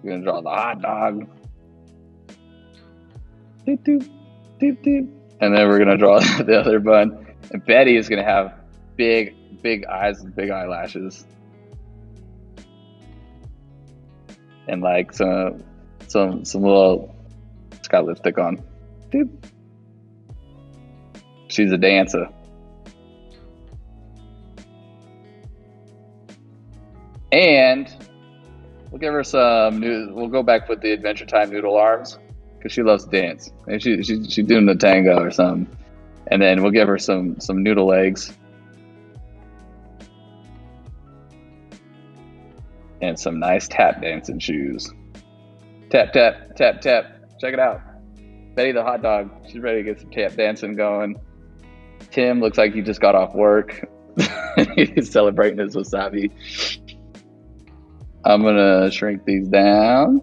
We're gonna draw the hot dog. Doop, doop, doop, doop. And then we're gonna draw the other bun. And Betty is gonna have big eyes and big eyelashes. And like some little, it's got lipstick on. Doop. She's a dancer. And we'll give her some we'll go back with the Adventure Time noodle arms because she loves to dance. Maybe she's doing the tango or something. And then we'll give her some noodle legs. And some nice tap dancing shoes. Tap, tap, tap, tap. Check it out. Betty the hot dog. She's ready to get some tap dancing going. Tim looks like he just got off work. He's celebrating his wasabi. I'm gonna shrink these down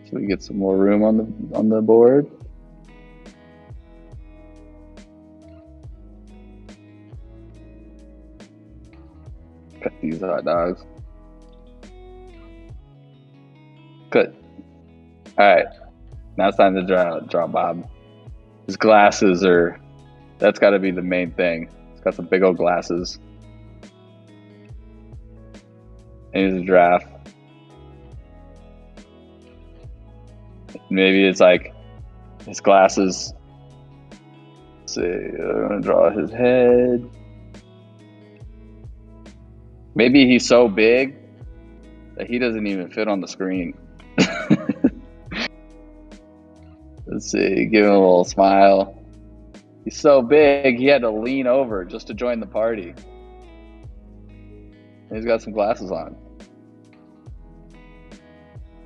so we get some more room on the board. Cut these hot dogs. Good. All right. Now it's time to draw Bob. His glasses that's got to be the main thing. He's got some big old glasses. And he's a giraffe. Maybe it's like his glasses. Let's see, I'm gonna draw his head. Maybe he's so big that he doesn't even fit on the screen. Let's see, give him a little smile. He's so big, he had to lean over just to join the party. And he's got some glasses on.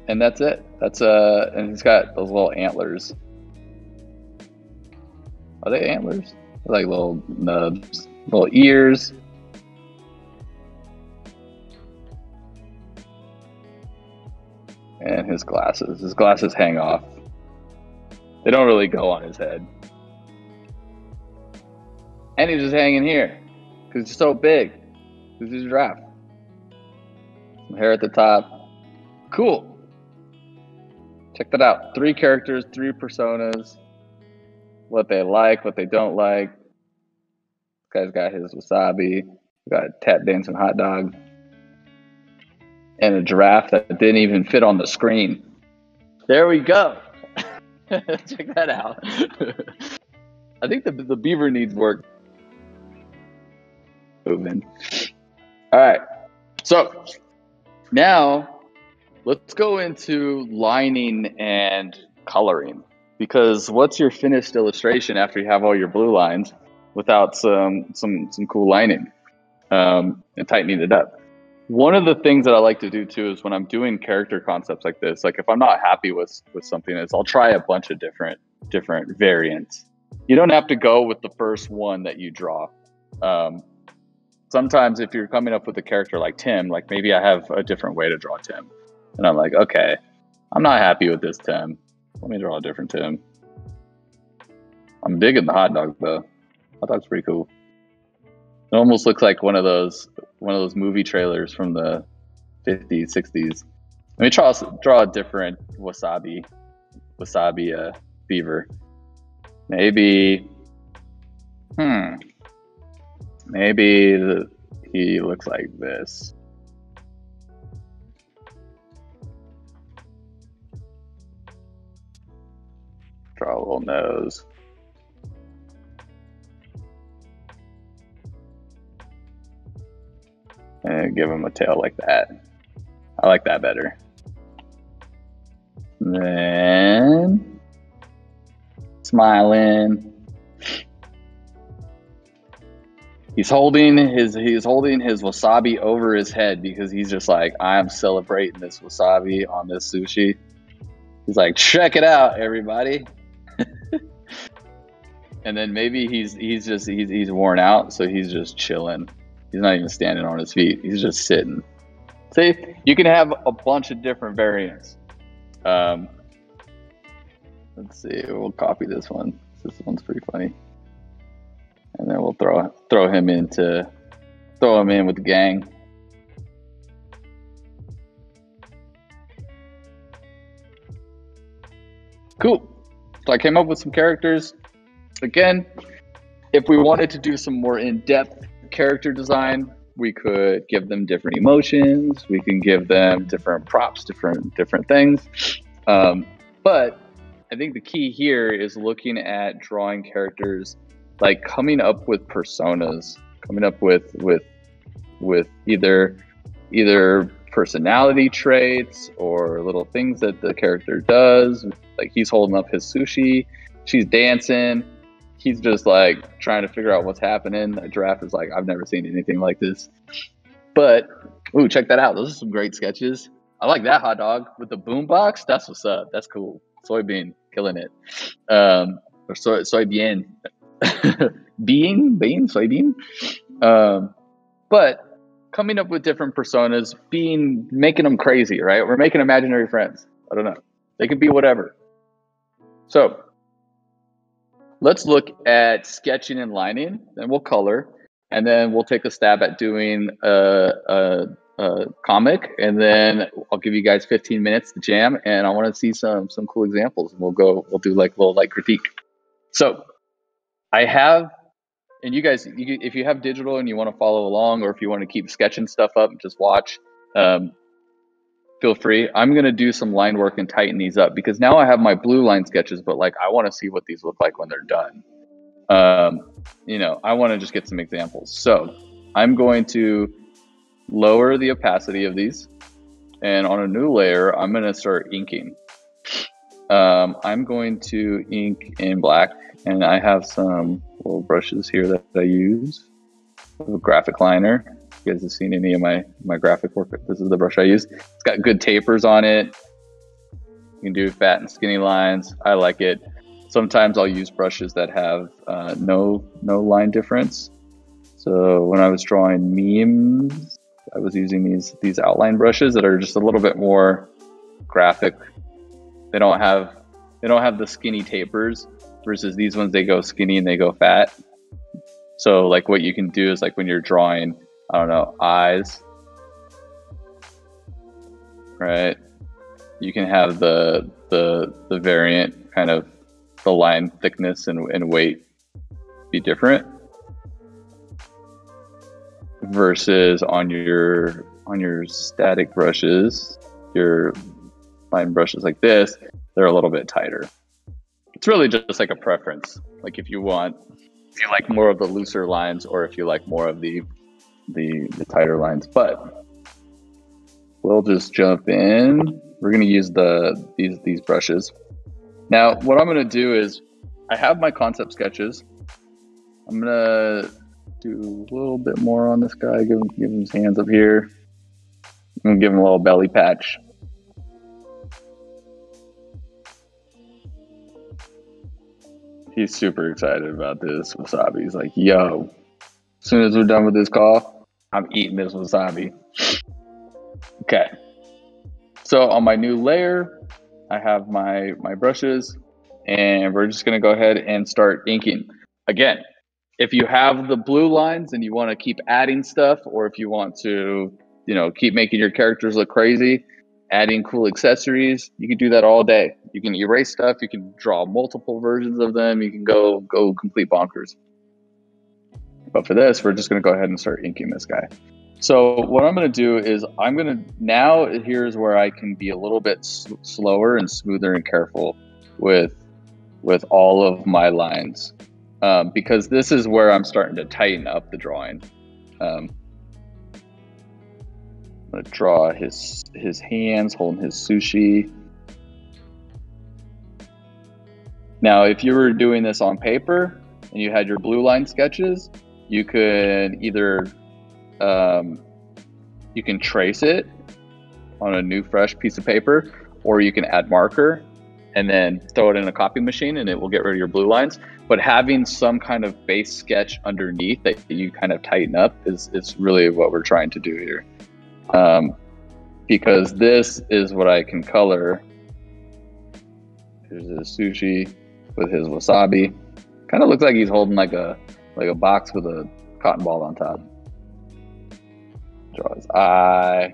And that's it. And he's got those little antlers. Are they antlers? They're like little nubs, little ears. And his glasses hang off. They don't really go on his head. And he's just hanging here because he's so big. Because he's a giraffe. Some hair at the top. Cool. Check that out. 3 characters, 3 personas. What they like, what they don't like. This guy's got his wasabi. Got a tap dancing hot dog. And a giraffe that didn't even fit on the screen. There we go. Check that out. I think the beaver needs work. Moving. All right. So now let's go into lining and coloring. Because what's your finished illustration after you have all your blue lines without some cool lining and tightening it up? One of the things that I like to do too is when I'm doing character concepts like this, like if I'm not happy with something, is I'll try a bunch of different variants. You don't have to go with the first one that you draw. Sometimes if you're coming up with a character like Tim, like maybe I have a different way to draw Tim. And I'm like, okay, I'm not happy with this Tim. Let me draw a different Tim. I'm digging the hot dog though. Hot dog's pretty cool. It almost looks like one of those movie trailers from the 50s, 60s. Let me draw a different wasabi beaver. Maybe he looks like this. Draw a little nose. And give him a tail like that. I like that better. Then smiling. He's holding his wasabi over his head because he's just like, I'm celebrating this wasabi on this sushi. He's like, check it out, everybody. And then maybe he's worn out, so he's just chilling. He's not even standing on his feet. He's just sitting. See, you can have a bunch of different variants. Let's see. We'll copy this one. This one's pretty funny. And then we'll throw him in with the gang. Cool. So I came up with some characters. Again, if we wanted to do some more in-depth character design, we could give them different emotions. We can give them different props, different things. But I think the key here is looking at drawing characters, like coming up with personas, coming up with either personality traits or little things that the character does. Like he's holding up his sushi, she's dancing, he's just like trying to figure out what's happening. The giraffe is like, I've never seen anything like this. But ooh, check that out. Those are some great sketches. I like that hot dog with the boombox. That's what's up. That's cool. Soybean, killing it. Or soybean. Soybean. But coming up with different personas, making them crazy, right? We're making imaginary friends. I don't know. They could be whatever. So let's look at sketching and lining, then we'll color, and then we'll take a stab at doing a comic, and then I'll give you guys 15 minutes to jam, and I want to see some cool examples. We'll do like a little like critique. So I have, and you guys, if you have digital and you want to follow along, or if you want to keep sketching stuff up and just watch, feel free. I'm going to do some line work and tighten these up because now I have my blue line sketches, but like I want to see what these look like when they're done. I want to just get some examples. So I'm going to lower the opacity of these, and on a new layer, I'm going to start inking. I'm going to ink in black, and I have some little brushes here that I use. I have a graphic liner. If you guys have seen any of my graphic work, this is the brush I use. It's got good tapers on it. You can do fat and skinny lines. I like it. Sometimes I'll use brushes that have no line difference. So when I was drawing memes, I was using these outline brushes that are just a little bit more graphic. They don't have the skinny tapers versus these ones, they go skinny and they go fat. So like what you can do is like when you're drawing, I don't know, eyes, right? You can have the variant kind of the line thickness and weight be different versus on your static brushes, your line brushes like this, they're a little bit tighter. It's really just like a preference. Like if you like more of the looser lines or if you like more of the tighter lines, but we'll just jump in. We're going to use these brushes. Now, what I'm going to do is I have my concept sketches. I'm going to do a little bit more on this guy, give him his hands up here. I'm going to give him a little belly patch. He's super excited about this wasabi. He's like, yo, as soon as we're done with this call, I'm eating this wasabi. Okay. So on my new layer, I have my brushes, and we're just going to go ahead and start inking. Again, if you have the blue lines and you want to keep adding stuff, or if you want to, keep making your characters look crazy, adding cool accessories, you can do that all day. You can erase stuff. You can draw multiple versions of them. You can go complete bonkers. But for this, we're just going to go ahead and start inking this guy. So what I'm going to do is now here's where I can be a little bit slower and smoother and careful with all of my lines. Because this is where I'm starting to tighten up the drawing. I'm going to draw his hands holding his sushi. Now, if you were doing this on paper and you had your blue line sketches, you can either you can trace it on a new fresh piece of paper, or you can add marker and then throw it in a copy machine and it will get rid of your blue lines. But having some kind of base sketch underneath that you kind of tighten up is really what we're trying to do here. Because this is what I can color. Here's his sushi with his wasabi. Kind of looks like he's holding like a box with a cotton ball on top. Draw his eye.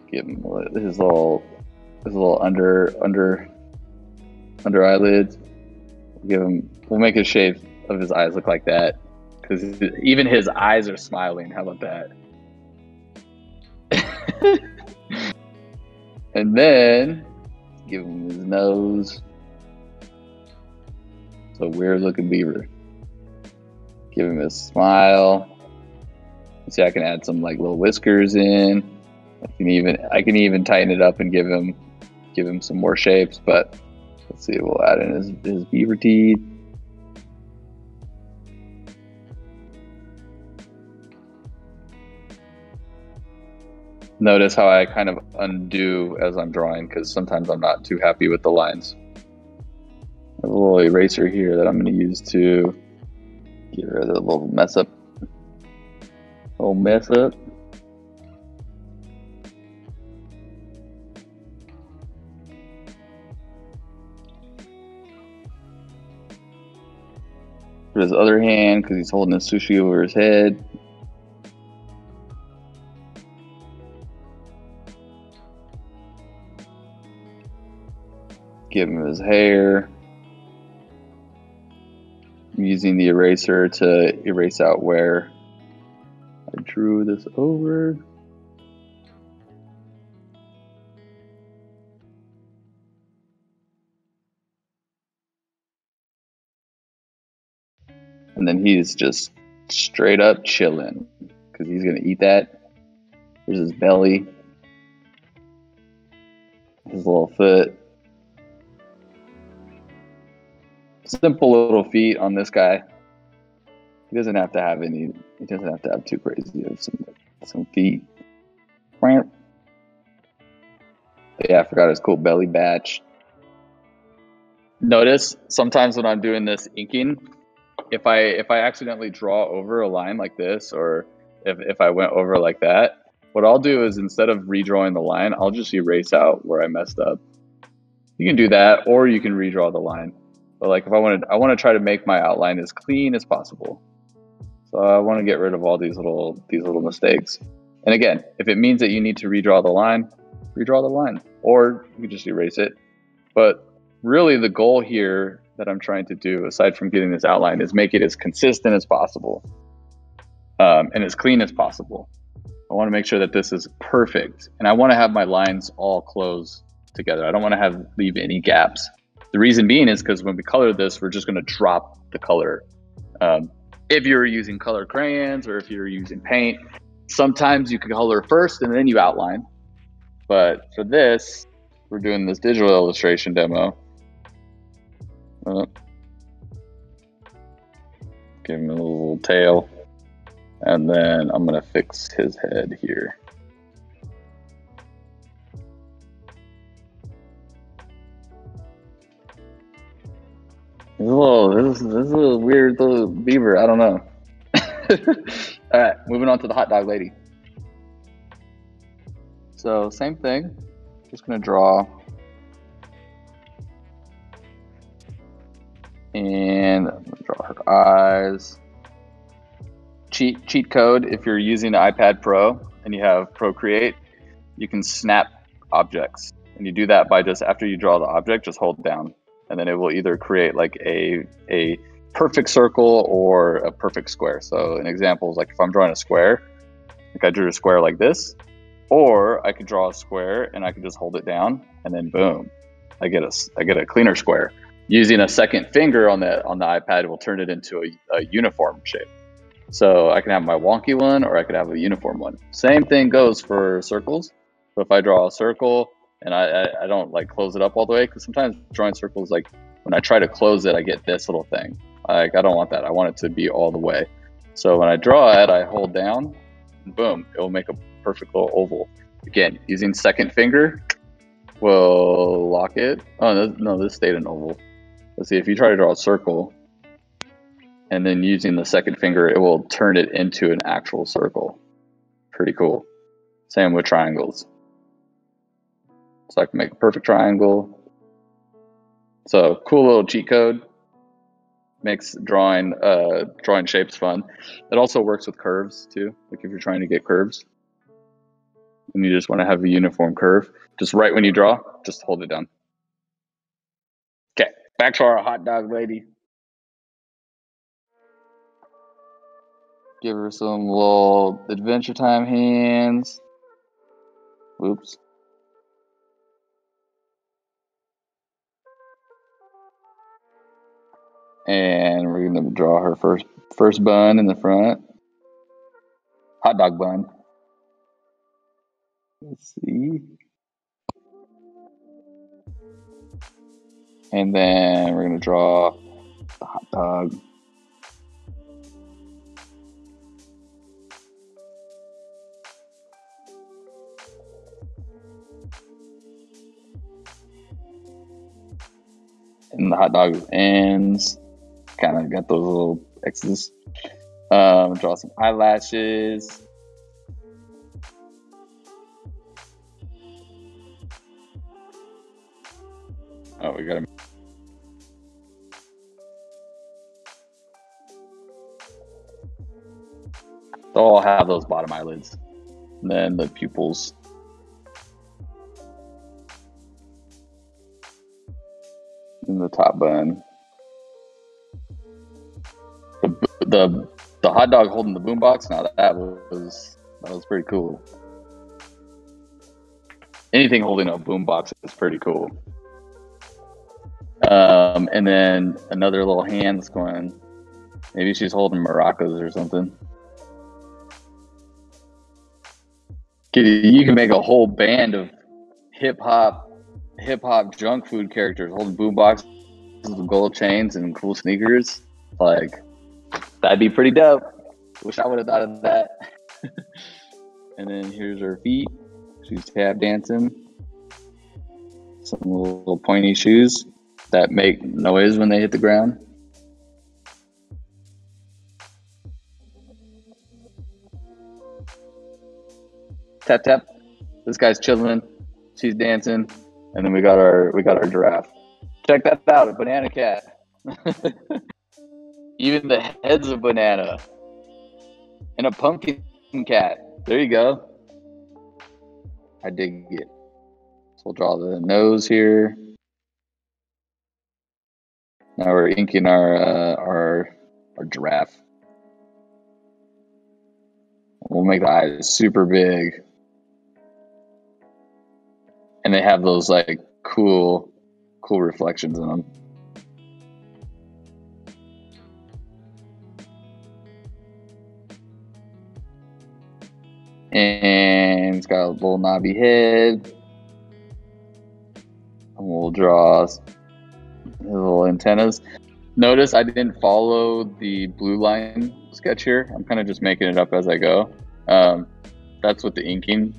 Give him his little under eyelids. We'll make his shape of his eyes look like that, because even his eyes are smiling. How about that? And then give him his nose. It's a weird looking beaver. Give him his smile. See, I can add some like little whiskers in. I can even tighten it up and give him some more shapes. But let's see, we'll add in his beaver teeth. Notice how I kind of undo as I'm drawing, because sometimes I'm not too happy with the lines. I have a little eraser here that I'm going to use to get rid of the little mess up. For his other hand, because he's holding his sushi over his head. Give him his hair. I'm using the eraser to erase out where I drew this over. And then he's just straight up chilling, because he's gonna eat that. There's his belly, his little foot. Simple little feet on this guy. He doesn't have to have too crazy of some feet. Yeah, I forgot his cool belly batch. Notice sometimes when I'm doing this inking, if I accidentally draw over a line like this, or if I went over like that, what I'll do is, instead of redrawing the line, I'll just erase out where I messed up. You can do that, or you can redraw the line. But like, if I want to try to make my outline as clean as possible. So I want to get rid of all these little mistakes. And again, if it means that you need to redraw the line, or you can just erase it. But really the goal here that I'm trying to do, aside from getting this outline, is make it as consistent as possible, and as clean as possible. I want to make sure that this is perfect, and I want to have my lines all close together. I don't want to leave any gaps. The reason being is because when we color this, we're just going to drop the color. If you're using color crayons, or if you're using paint, sometimes you can color first and then you outline. But for this, we're doing this digital illustration demo. Give him a little tail, and then I'm going to fix his head here. This is a little weird little beaver. I don't know. All right, moving on to the hot dog lady. So same thing. Just gonna draw, and I'm gonna draw her eyes. Cheat code: if you're using the iPad Pro and you have Procreate, you can snap objects, and you do that by just, after you draw the object, just hold down. And then it will either create like a perfect circle or a perfect square. So an example is like, if I'm drawing a square, like I drew a square like this, or I could draw a square and I could just hold it down, and then boom, I get a cleaner square. Using a second finger on the iPad will turn it into a uniform shape. So I can have my wonky one, or I could have a uniform one. Same thing goes for circles. So if I draw a circle and I don't like close it up all the way, because sometimes drawing circles, like when I try to close it, I get this little thing. Like, I don't want that. I want it to be all the way. So when I draw it, I hold down, and boom, it will make a perfect little oval. Again, using second finger, we'll lock it. Oh, no, this stayed an oval. Let's see, if you try to draw a circle, and then using the second finger, it will turn it into an actual circle. Pretty cool. Same with triangles. So I can make a perfect triangle. So cool little cheat code. Makes drawing shapes fun. It also works with curves too. Like if you're trying to get curves and you just want to have a uniform curve, just right when you draw, just hold it down. Okay, back to our hot dog lady. Give her some little Adventure Time hands. Oops. And we're gonna draw her first bun in the front. Hot dog bun. Let's see. And then we're gonna draw the hot dog. And the hot dog ends. Kind of got those little X's. Draw some eyelashes. Oh, we gotta. They'll all have those bottom eyelids. And then the pupils. And the top bun. The hot dog holding the boombox. Now that was pretty cool. Anything holding a boombox is pretty cool. And then another little hand that's going. Maybe she's holding maracas or something. You can make a whole band of hip hop junk food characters holding boomboxes with gold chains and cool sneakers. Like, that'd be pretty dope. Wish I would have thought of that. And then here's her feet. She's tap dancing. Some little pointy shoes that make noise when they hit the ground. Tap tap. This guy's chilling. She's dancing. And then we got our giraffe. Check that out, a banana cat. Even the head's a banana. And a pumpkin cat. There you go. I dig it. So we'll draw the nose here. Now we're inking our giraffe. We'll make the eyes super big. And they have those like cool reflections in them. And it's got a little knobby head. And we'll draw his little antennas. Notice I didn't follow the blue line sketch here. I'm kind of just making it up as I go. That's with the inking.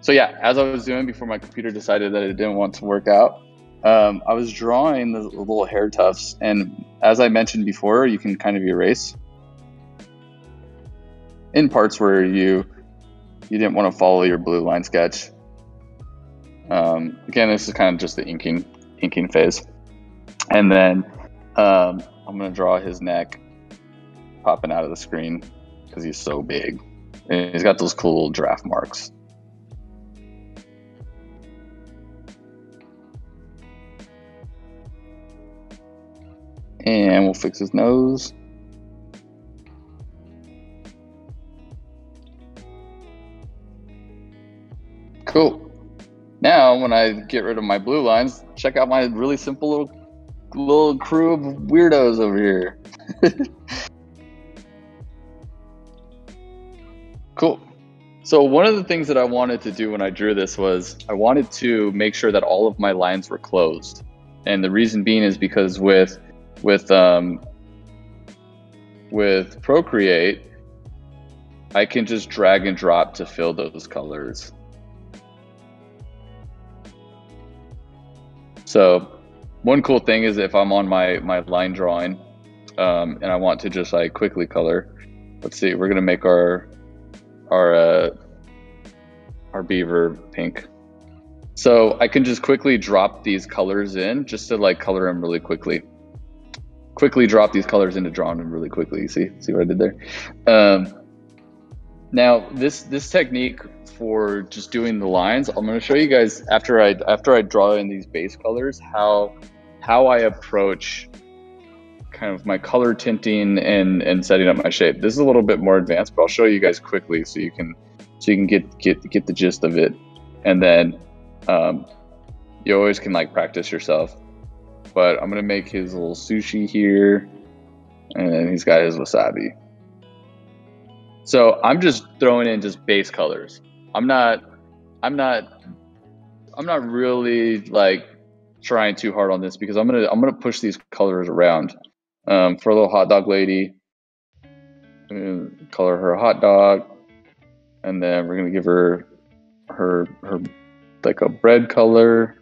So yeah, as I was doing before my computer decided that it didn't want to work out, I was drawing the little hair tufts. And as I mentioned before, you can kind of erase in parts where you didn't want to follow your blue line sketch. Again, this is kind of just the inking phase. And then I'm going to draw his neck popping out of the screen because he's so big. And he's got those cool giraffe marks. And we'll fix his nose. Cool. Now, when I get rid of my blue lines, check out my really simple little crew of weirdos over here. Cool. So one of the things that I wanted to do when I drew this was I wanted to make sure that all of my lines were closed. And the reason being is because with Procreate, I can just drag and drop to fill those colors. So one cool thing is if I'm on my line drawing and I want to just like quickly color, let's see, we're gonna make our beaver pink. So I can just quickly drop these colors in just to like color them really quickly. Quickly drop these colors into drawing them really quickly. See what I did there? Now this technique for just doing the lines, I'm going to show you guys after I draw in these base colors how I approach kind of my color tinting and setting up my shape. This is a little bit more advanced, but I'll show you guys quickly so you can get the gist of it, and then you always can like practice yourself. But I'm gonna make his little sushi here, and then he's got his wasabi. So I'm just throwing in just base colors. I'm not really like trying too hard on this because I'm gonna push these colors around. For a little hot dog lady, color her a hot dog, and then we're gonna give her like a bread color.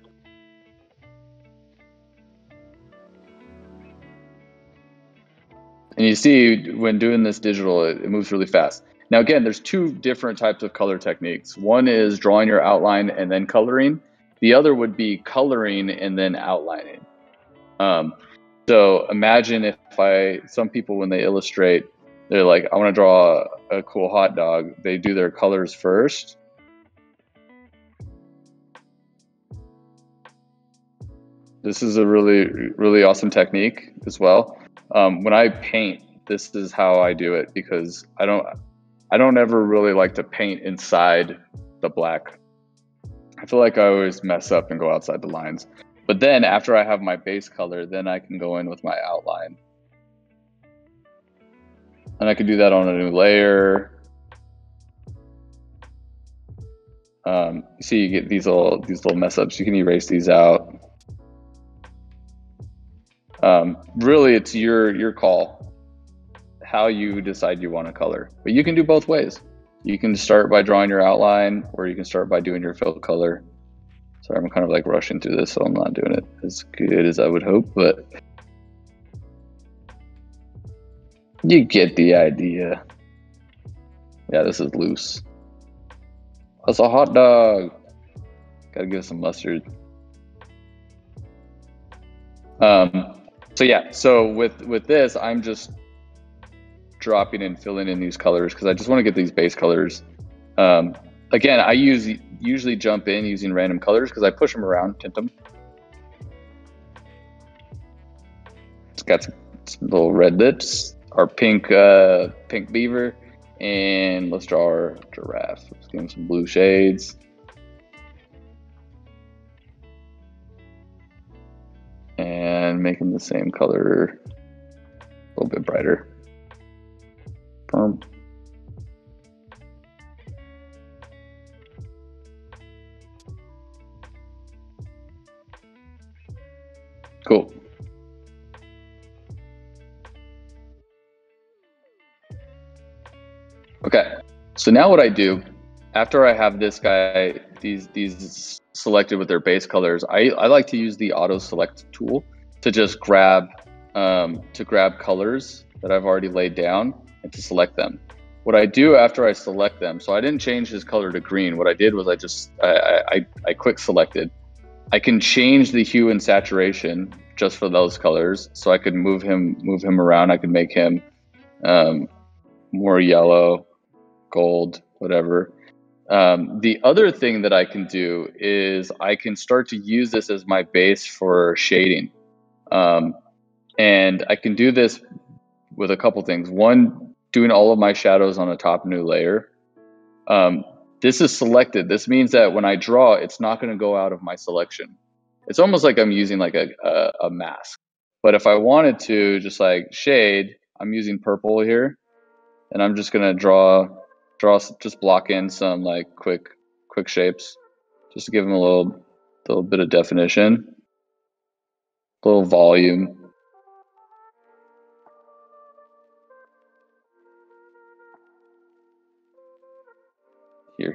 And you see when doing this digital, it moves really fast. Now again, there's two different types of color techniques. One is drawing your outline and then coloring. The other would be coloring and then outlining. So imagine if some people when they illustrate, they're like, I want to draw a cool hot dog. They do their colors first. This is a really, really awesome technique as well. When I paint, this is how I do it because I don't ever really like to paint inside the black. I feel like I always mess up and go outside the lines. But then after I have my base color, then I can go in with my outline. And I can do that on a new layer. You see you get these little mess ups. You can erase these out. Really, it's your call, how you decide you want to color. But you can do both ways. You can start by drawing your outline, or you can start by doing your fill color. Sorry, I'm kind of like rushing through this, so I'm not doing it as good as I would hope, but you get the idea. Yeah, this is loose. That's a hot dog. Gotta give it some mustard. So yeah, so with this, I'm just dropping and filling in these colors because I just want to get these base colors. Again, I usually jump in using random colors because I push them around, tint them. It's got some little red lips, our pink beaver, and let's draw our giraffe. Let's give him some blue shades. And make him the same color, a little bit brighter. Boom. Cool. Okay, so now what I do, after I have this guy, these selected with their base colors, I like to use the auto select tool to just grab colors that I've already laid down and to select them. What I do after I select them, so I didn't change his color to green. What I did was I quick selected. I can change the hue and saturation just for those colors, so I could move him around. I could make him more yellow, gold, whatever. The other thing that I can do is I can start to use this as my base for shading. And I can do this with a couple things. One, doing all of my shadows on a top new layer. This is selected. This means that when I draw, it's not going to go out of my selection. It's almost like I'm using like a mask. But if I wanted to just like shade, I'm using purple here. And I'm just going to draw just block in some like quick shapes, just to give them a little bit of definition, a little volume.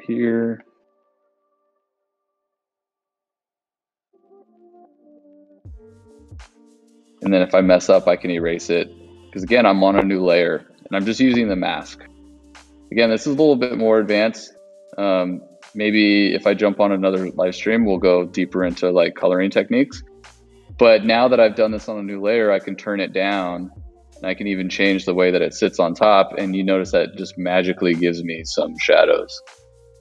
Here. And then if I mess up, I can erase it. Because again, I'm on a new layer and I'm just using the mask. Again, this is a little bit more advanced. Maybe if I jump on another live stream, we'll go deeper into like coloring techniques. But now that I've done this on a new layer, I can turn it down and I can even change the way that it sits on top. And you notice that it just magically gives me some shadows.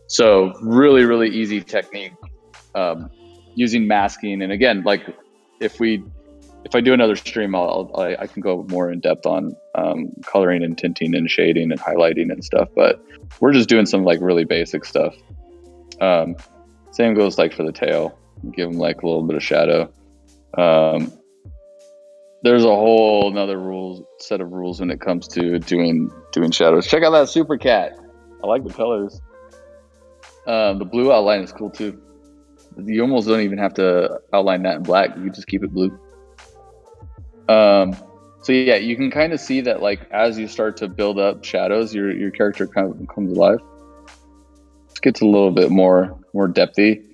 So really, really easy technique using masking. And again, like if I do another stream, I can go more in depth on coloring and tinting and shading and highlighting and stuff. But we're just doing some like really basic stuff. Same goes like for the tail. Give them like a little bit of shadow. There's a whole another set of rules when it comes to doing shadows. Check out that super cat. I like the colors. The blue outline is cool too. You almost don't even have to outline that in black. You can just keep it blue. So yeah, you can kind of see that like as you start to build up shadows, your character kind of comes alive. It gets a little bit more depthy.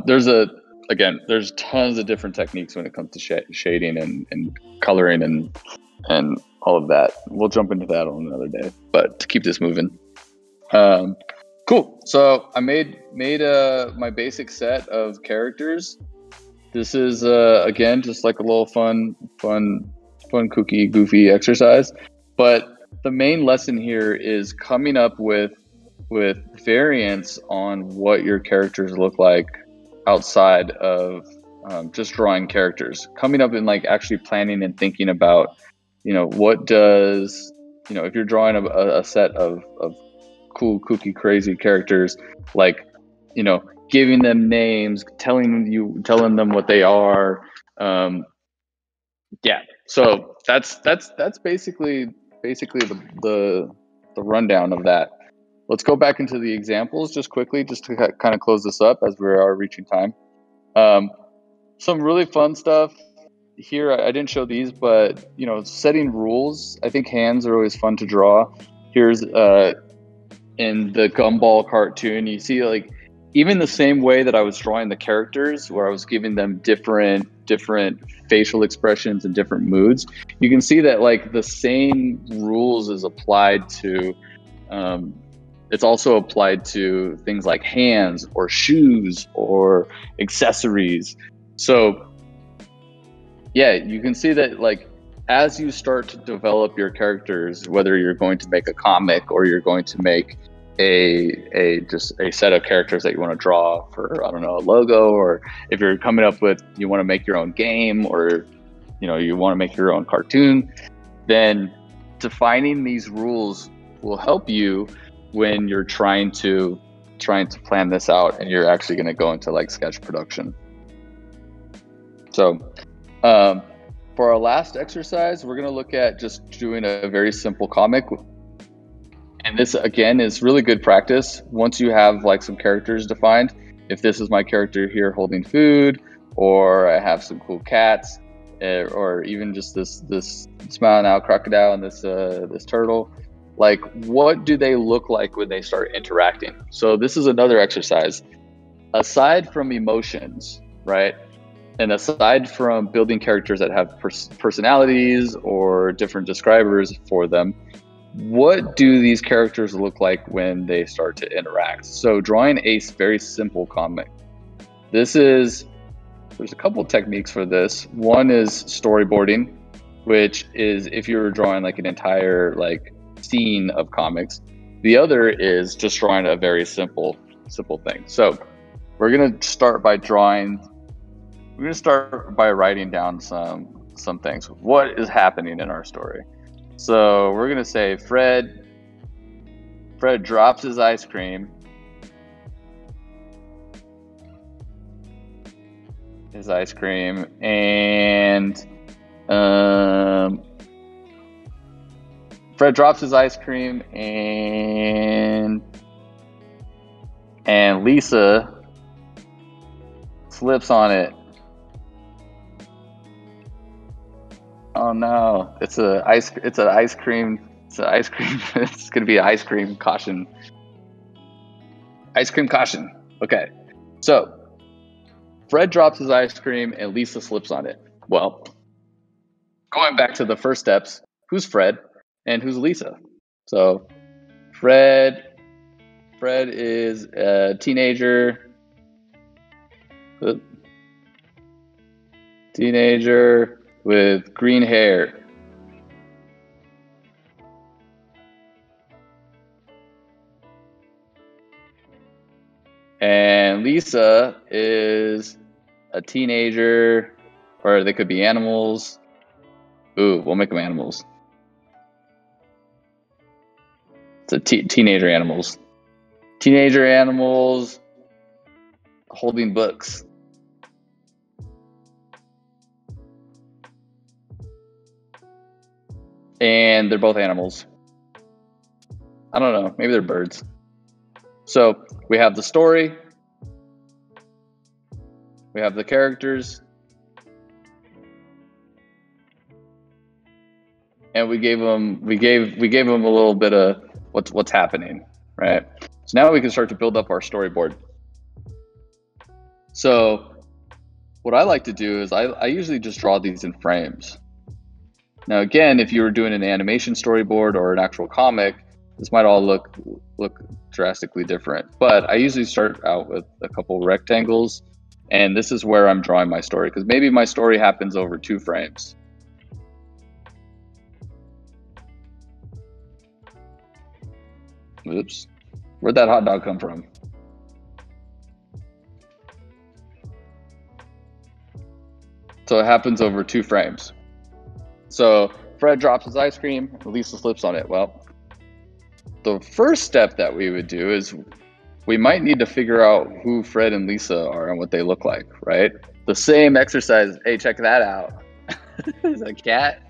There's tons of different techniques when it comes to shading and coloring and all of that. We'll jump into that on another day, but to keep this moving. Cool. So I made my basic set of characters. This is again just like a little fun, kooky, goofy exercise. But the main lesson here is coming up with variants on what your characters look like outside of just drawing characters. Coming up and like actually planning and thinking about, what does, if you're drawing a set of cool, kooky, crazy characters, like, giving them names, telling them what they are. Yeah. So that's basically the rundown of that. Let's go back into the examples just quickly, just to kind of close this up as we are reaching time. Some really fun stuff here. I didn't show these, but setting rules. I think hands are always fun to draw. Here's in the Gumball cartoon, you see like even the same way that I was drawing the characters, where I was giving them different facial expressions and different moods. You can see that like the same rules is applied to. It's also applied to things like hands or shoes or accessories. So yeah, you can see that like as you start to develop your characters, whether you're going to make a comic or you're going to make just a set of characters that you want to draw for, I don't know, a logo, or if you're coming up with, you want to make your own game, or you want to make your own cartoon, then defining these rules will help you when you're trying to plan this out and you're actually going to go into like sketch production. So for our last exercise, we're going to look at just doing a very simple comic. And this again is really good practice. Once you have like some characters defined, if this is my character here holding food, or I have some cool cats, or even just this smiling out crocodile and this turtle, like what do they look like when they start interacting? So this is another exercise. Aside from emotions, right? And aside from building characters that have personalities or different describers for them, what do these characters look like when they start to interact? So drawing a very simple comic. There's a couple techniques for this. One is storyboarding, which is if you're drawing like an entire like scene of comics. The other is just drawing a very simple thing. So we're gonna start by writing down some things. What is happening in our story? So we're gonna say Fred drops his ice cream. and Fred drops his ice cream, and Lisa slips on it. Oh no! It's an ice cream. It's gonna be an ice cream caution. Ice cream caution. Okay, so Fred drops his ice cream, and Lisa slips on it. Well, going back to the first steps, who's Fred and who's Lisa? So Fred is a teenager with green hair. And Lisa is a teenager, or they could be animals. Ooh, we'll make them animals. It's a teenager animals. Teenager animals holding books. And they're both animals. I don't know, maybe they're birds. So we have the story, we have the characters, and we gave them a little bit of what's happening, right? So now we can start to build up our storyboard. So what I like to do is I usually just draw these in frames. Now again, if you were doing an animation storyboard or an actual comic, this might all look drastically different. But I usually start out with a couple rectangles, and this is where I'm drawing my story, because maybe my story happens over 2 frames. Oops. Where'd that hot dog come from? So it happens over 2 frames. So Fred drops his ice cream, Lisa slips on it. Well, the first step that we would do is we might need to figure out who Fred and Lisa are and what they look like, right? The same exercise. Hey, check that out. It's a cat.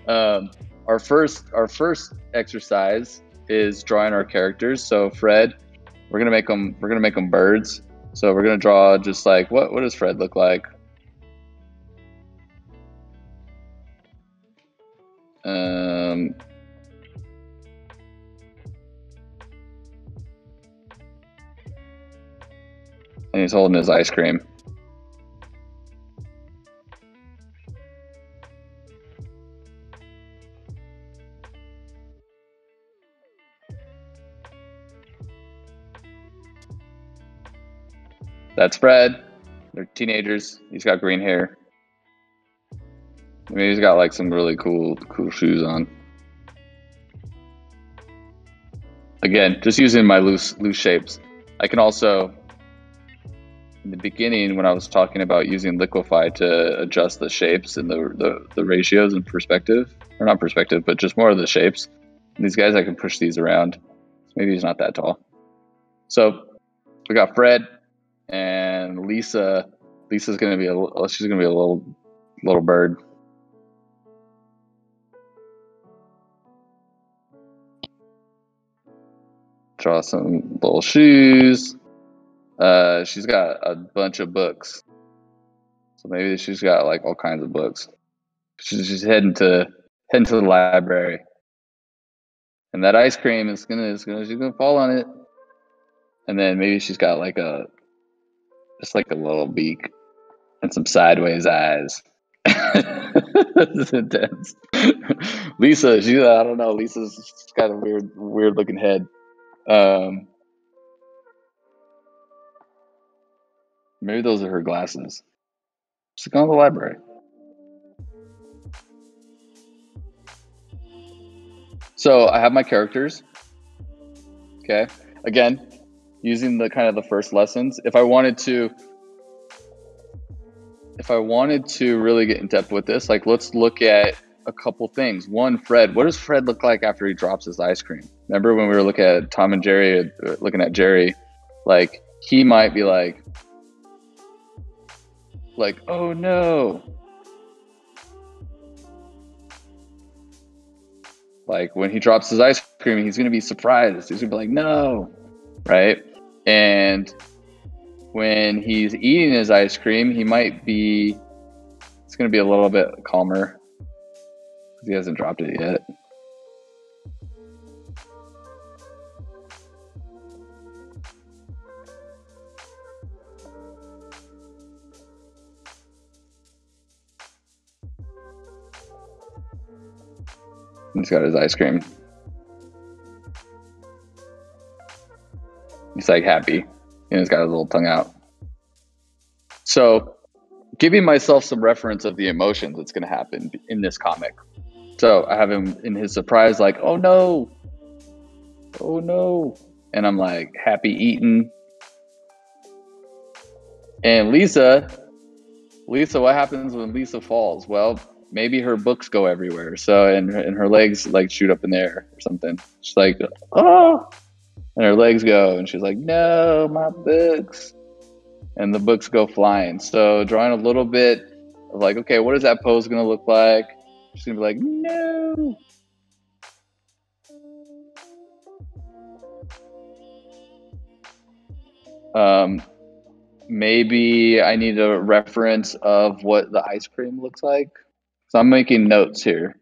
Our first exercise is drawing our characters. So Fred, we're gonna make them birds. So we're gonna draw just like what does Fred look like? And he's holding his ice cream. That's Fred. They're teenagers. He's got green hair. Maybe he's got like some really cool shoes on. Again, just using my loose shapes. I can also, in the beginning when I was talking about using Liquify to adjust the shapes and the ratios and perspective, or not perspective, but just more of the shapes. And these guys, I can push these around. Maybe he's not that tall. So we got Fred and Lisa. Lisa's gonna be she's gonna be a little bird. Draw some little shoes. She's got a bunch of books, so maybe she's got like all kinds of books. She's heading to the library, and that ice cream she's gonna fall on it, and then maybe she's got like just like a little beak and some sideways eyes. This is intense. Lisa, I don't know. Lisa's got a weird looking head. Maybe those are her glasses. She's gone to the library. So I have my characters. Okay. Again, using the kind of the first lessons. If I wanted to really get in depth with this, like let's look at a couple things. One, Fred. What does Fred look like after he drops his ice cream? Remember when we were looking at Tom and Jerry, looking at Jerry, like he might be like, oh no. Like when he drops his ice cream, he's gonna be surprised. He's gonna be like, no, right? And when he's eating his ice cream, it's gonna be a little bit calmer because he hasn't dropped it yet. He's got his ice cream. He's like happy, and he's got his little tongue out. So, giving myself some reference of the emotions that's going to happen in this comic. So I have him in his surprise, like, oh no, and I'm like happy eating. And Lisa, what happens when Lisa falls? Well, maybe her books go everywhere. So and her legs like shoot up in the air or something. She's like, oh, and her legs go, and she's like, no, my books, and the books go flying. So drawing a little bit of like, okay, what is that pose gonna look like? She's gonna be like, no. Maybe I need a reference of what the ice cream looks like. So I'm making notes here.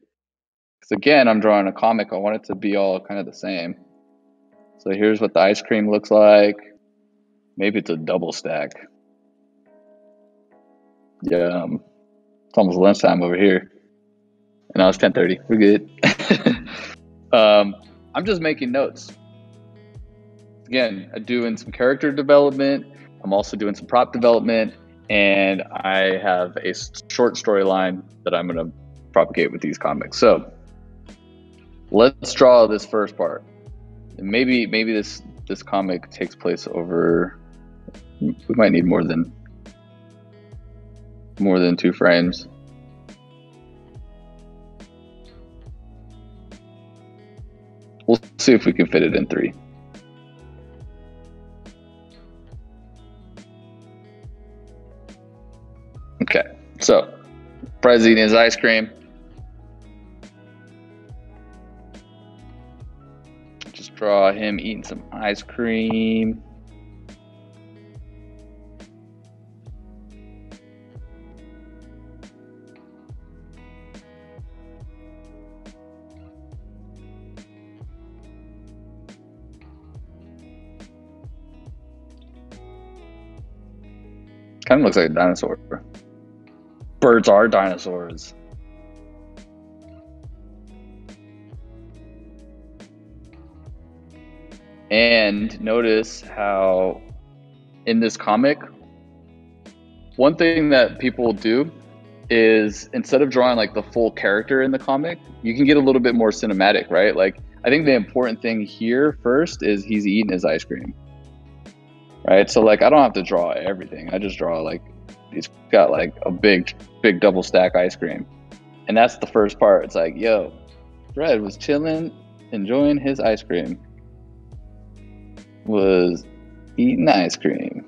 Because again, I'm drawing a comic. I want it to be all kind of the same. So here's what the ice cream looks like. Maybe it's a double stack. Yeah, it's almost lunchtime over here. And now it's 10:30. We're good. I'm just making notes. Again, I'm doing some character development. I'm also doing some prop development, and I have a short storyline that I'm going to propagate with these comics. So let's draw this first part. And maybe this comic takes place over. We might need more than 2 frames. We'll see if we can fit it in 3. Okay, so Fred's eating his ice cream. Just draw him eating some ice cream. Kind of looks like a dinosaur. Birds are dinosaurs. And notice how in this comic, one thing that people do is instead of drawing like the full character in the comic, you can get a little bit more cinematic, right? Like I think the important thing here first is he's eating his ice cream. Right, so like I don't have to draw everything. I just draw like he's got like a big double stack ice cream, and that's the first part. It's like, yo, Fred was chilling, enjoying his ice cream, was eating ice cream.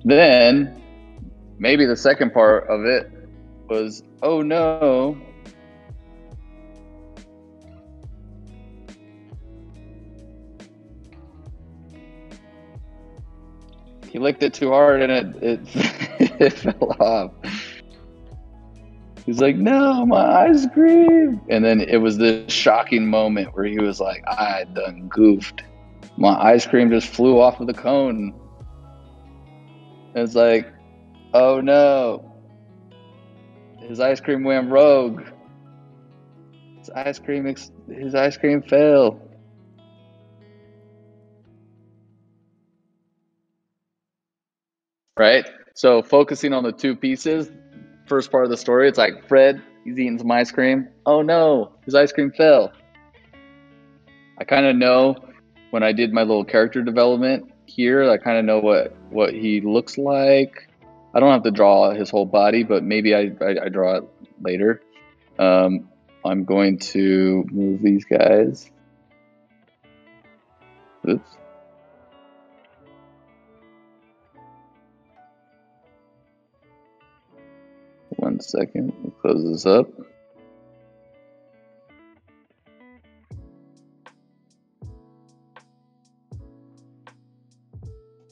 Then maybe the second part of it was, oh no, he licked it too hard and it it fell off. He's like, no, my ice cream. And then it was this shocking moment where he was like, I done goofed. My ice cream just flew off of the cone. And it's like, oh no. His ice cream went rogue. His ice cream fell. Right? So focusing on the 2 pieces, first part of the story, it's like Fred, he's eating some ice cream. Oh no, his ice cream fell. I kind of know when I did my little character development here, I kind of know what he looks like. I don't have to draw his whole body, but maybe I draw it later. I'm going to move these guys. Oops. second. We'll close this up.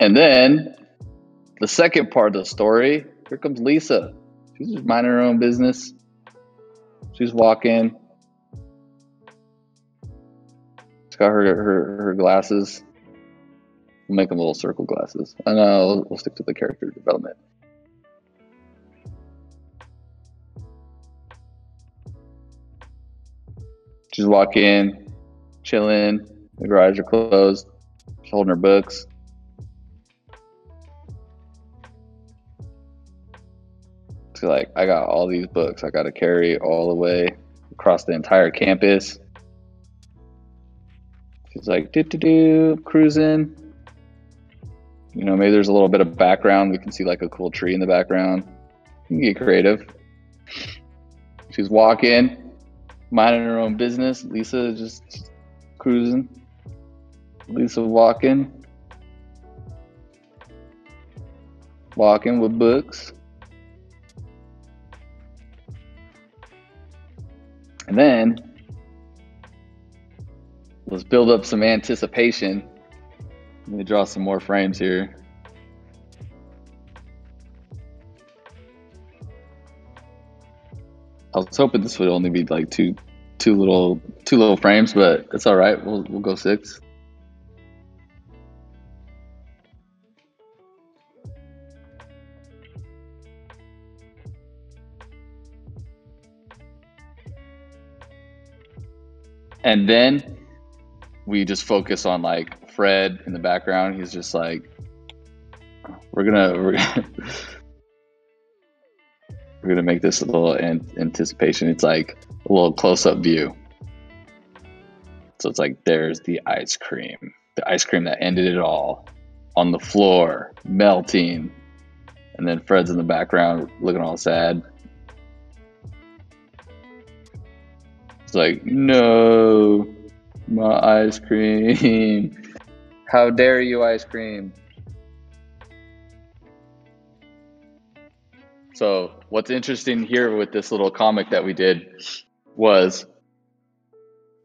And then the second part of the story, here comes Lisa. She's just minding her own business. She's walking. She's got her glasses. We'll make them little circle glasses. I know, we'll stick to the character development. She's walking, chilling. Her eyes are closed. She's holding her books. She's like, I got all these books I got to carry all the way across the entire campus. She's like, cruising. You know, maybe there's a little bit of background. We can see like a cool tree in the background. You can get creative. She's walking, minding her own business. Lisa just cruising. Lisa walking with books. And then let's build up some anticipation. Let me draw some more frames here. I was hoping this would only be like two little frames, but it's all right. We'll go 6. And then we just focus on like Fred in the background. He's just like, we're gonna make this a little anticipation. It's like a little close-up view. So it's like, there's the ice cream that ended it all, on the floor, melting. And then Fred's in the background looking all sad. It's like, no, my ice cream. How dare you, ice cream? So what's interesting here with this little comic that we did was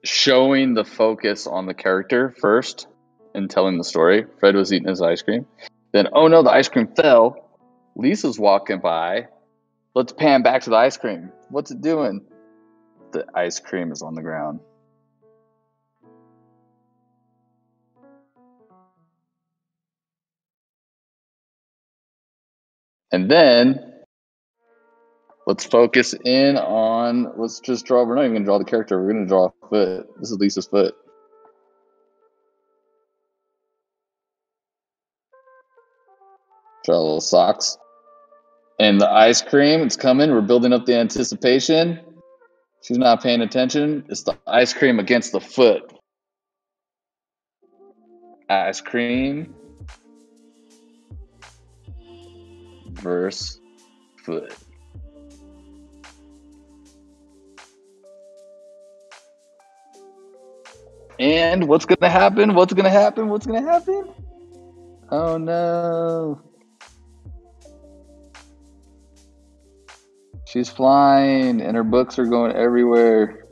showing the focus on the character first and telling the story. Fred was eating his ice cream. Then, oh no, the ice cream fell. Lisa's walking by. Let's pan back to the ice cream. What's it doing? The ice cream is on the ground. And then let's focus in on, let's just draw, we're not even going to draw the character, we're going to draw a foot. This is Lisa's foot. Draw little socks. And the ice cream, it's coming. We're building up the anticipation. She's not paying attention. It's the ice cream against the foot. Ice cream versus foot. And what's going to happen? What's going to happen? What's going to happen? Oh no. She's flying and her books are going everywhere.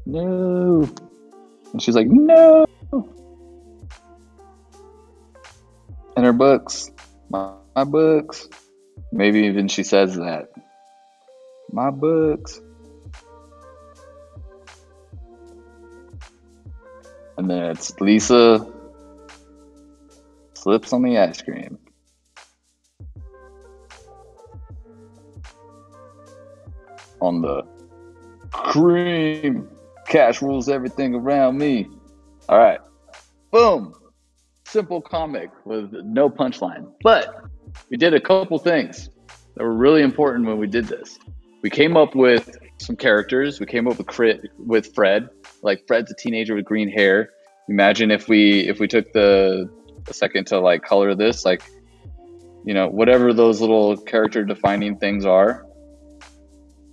No. And she's like, no. And her books, my books. Maybe even she says that. My books. And then it's Lisa slips on the ice cream. On the cream. Cash rules everything around me. All right. Boom. Simple comic with no punchline. But we did a couple things that were really important when we did this. We came up with some characters. We came up with Fred. Like, Fred's a teenager with green hair. Imagine if we took a second to like color this, like, you know, whatever those little character defining things are.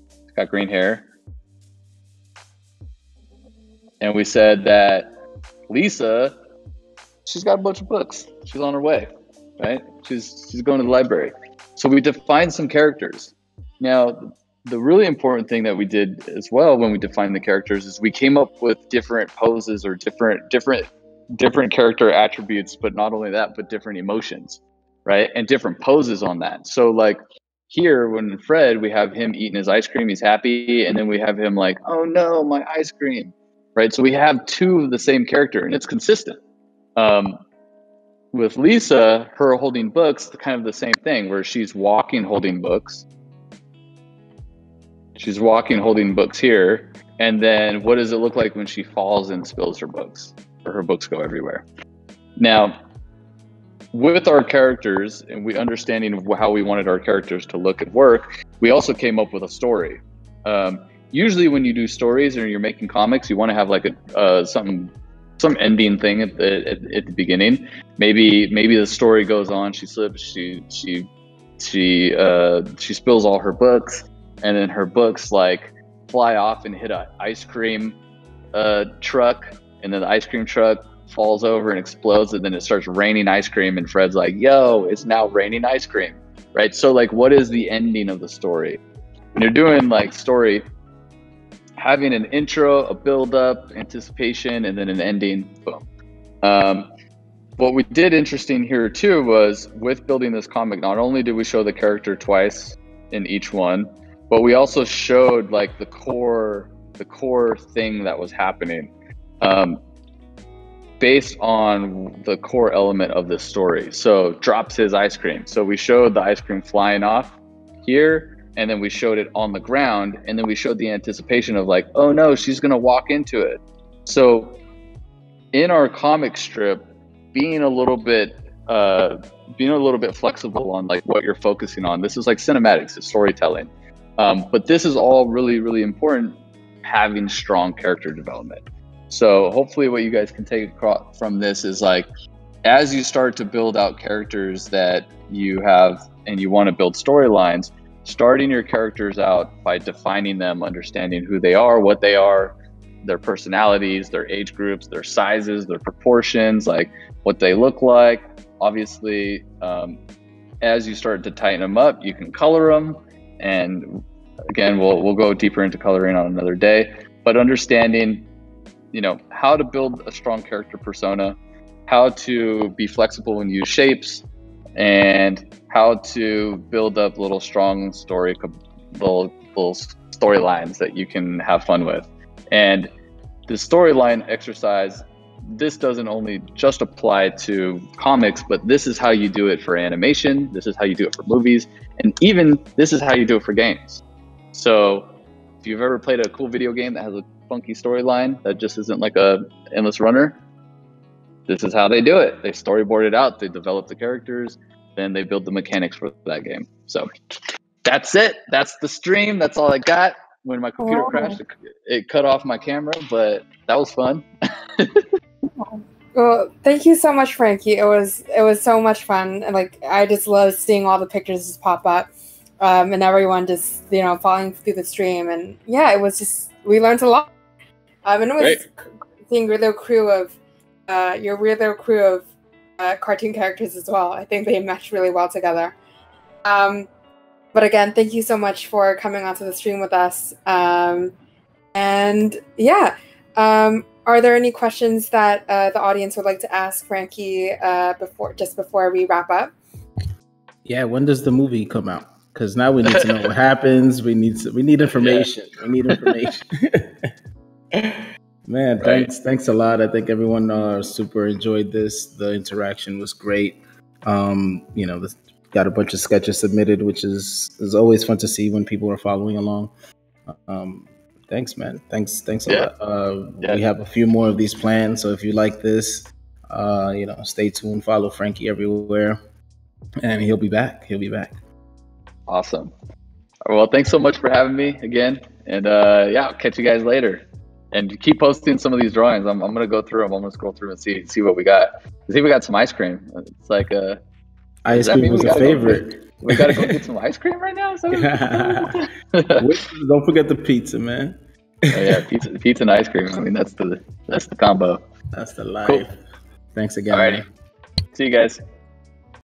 He's got green hair. and we said that Lisa, she's got a bunch of books. She's on her way, right? She's going to the library. So we defined some characters. Now, the really important thing that we did as well when we defined the characters is we came up with different poses or different character attributes, but not only that, but different emotions, right? And different poses on that. So like here, when Fred, we have him eating his ice cream, he's happy, and then we have him like, oh no, my ice cream, right? So we have two of the same character, and it's consistent. With Lisa, her holding books, kind of the same thing, where she's walking holding books. She's walking holding books here, and then what does it look like when she falls and spills her books, or her books go everywhere? Now, with our characters and we understanding of how we wanted our characters to look and work, we also came up with a story. Usually when you do stories or you're making comics, you want to have like some ending thing at the beginning. Maybe the story goes on, she slips, she spills all her books, and then her books like fly off and hit an ice cream truck, and then the ice cream truck falls over and explodes, and then it starts raining ice cream, and Fred's like, yo, it's now raining ice cream, right? So like, what is the ending of the story? When you're doing like story, having an intro, a build-up, anticipation, and then an ending, boom. What we did interesting here too was with building this comic, not only did we show the character twice in each one, but we also showed like the core thing that was happening. Based on the core element of this story. So drops his ice cream. So we showed the ice cream flying off here, and then we showed it on the ground, and then we showed the anticipation of like, oh no, she's gonna walk into it. So in our comic strip, being a little bit flexible on like what you're focusing on. This is like cinematics, it's storytelling. But this is all really, really important, having strong character development. So hopefully what you guys can take from this is like, as you start to build out characters that you have and you want to build storylines, starting your characters out by defining them, understanding who they are, what they are, their personalities, their age groups, their sizes, their proportions, like what they look like. Obviously, as you start to tighten them up, you can color them. And again, we'll go deeper into coloring on another day, but understanding, you know, how to build a strong character persona, how to be flexible and use shapes, and how to build up little storylines that you can have fun with. And the storyline exercise, this doesn't only just apply to comics, but this is how you do it for animation, this is how you do it for movies, and even this is how you do it for games. So if you've ever played a cool video game that has a funky storyline that just isn't like a endless runner, this is how they do it. They storyboard it out, they develop the characters, then they build the mechanics for that game. So that's it. That's the stream. That's all I got. When my computer crashed, it cut off my camera, but that was fun. Well, thank you so much, Franky. It was so much fun, and like I just love seeing all the pictures just pop up, and everyone just following through the stream, and yeah, it was just, we learned a lot, and it was great seeing your little crew of cartoon characters as well. I think they meshed really well together. But again, thank you so much for coming onto the stream with us. And yeah, are there any questions that the audience would like to ask Franky before we wrap up? Yeah, when does the movie come out? Because now we need to know what happens. We need information. Yeah. We need information. Man, thanks a lot. I think everyone super enjoyed this. The interaction was great. Got a bunch of sketches submitted, which is always fun to see when people are following along. Thanks, man. Thanks a lot. We have a few more of these planned, so if you like this, stay tuned. Follow Franky everywhere, and he'll be back. Awesome. Well, thanks so much for having me again, and I'll catch you guys later. And keep posting some of these drawings. I'm gonna go through them. I'm gonna scroll through and see what we got. See if we got some ice cream. It's like ice cream was a favorite. We gotta go get some ice cream right now. Don't forget the pizza, man. Oh yeah, pizza and ice cream. I mean, that's the combo. That's the life. Cool. Thanks again. Alrighty. See you guys.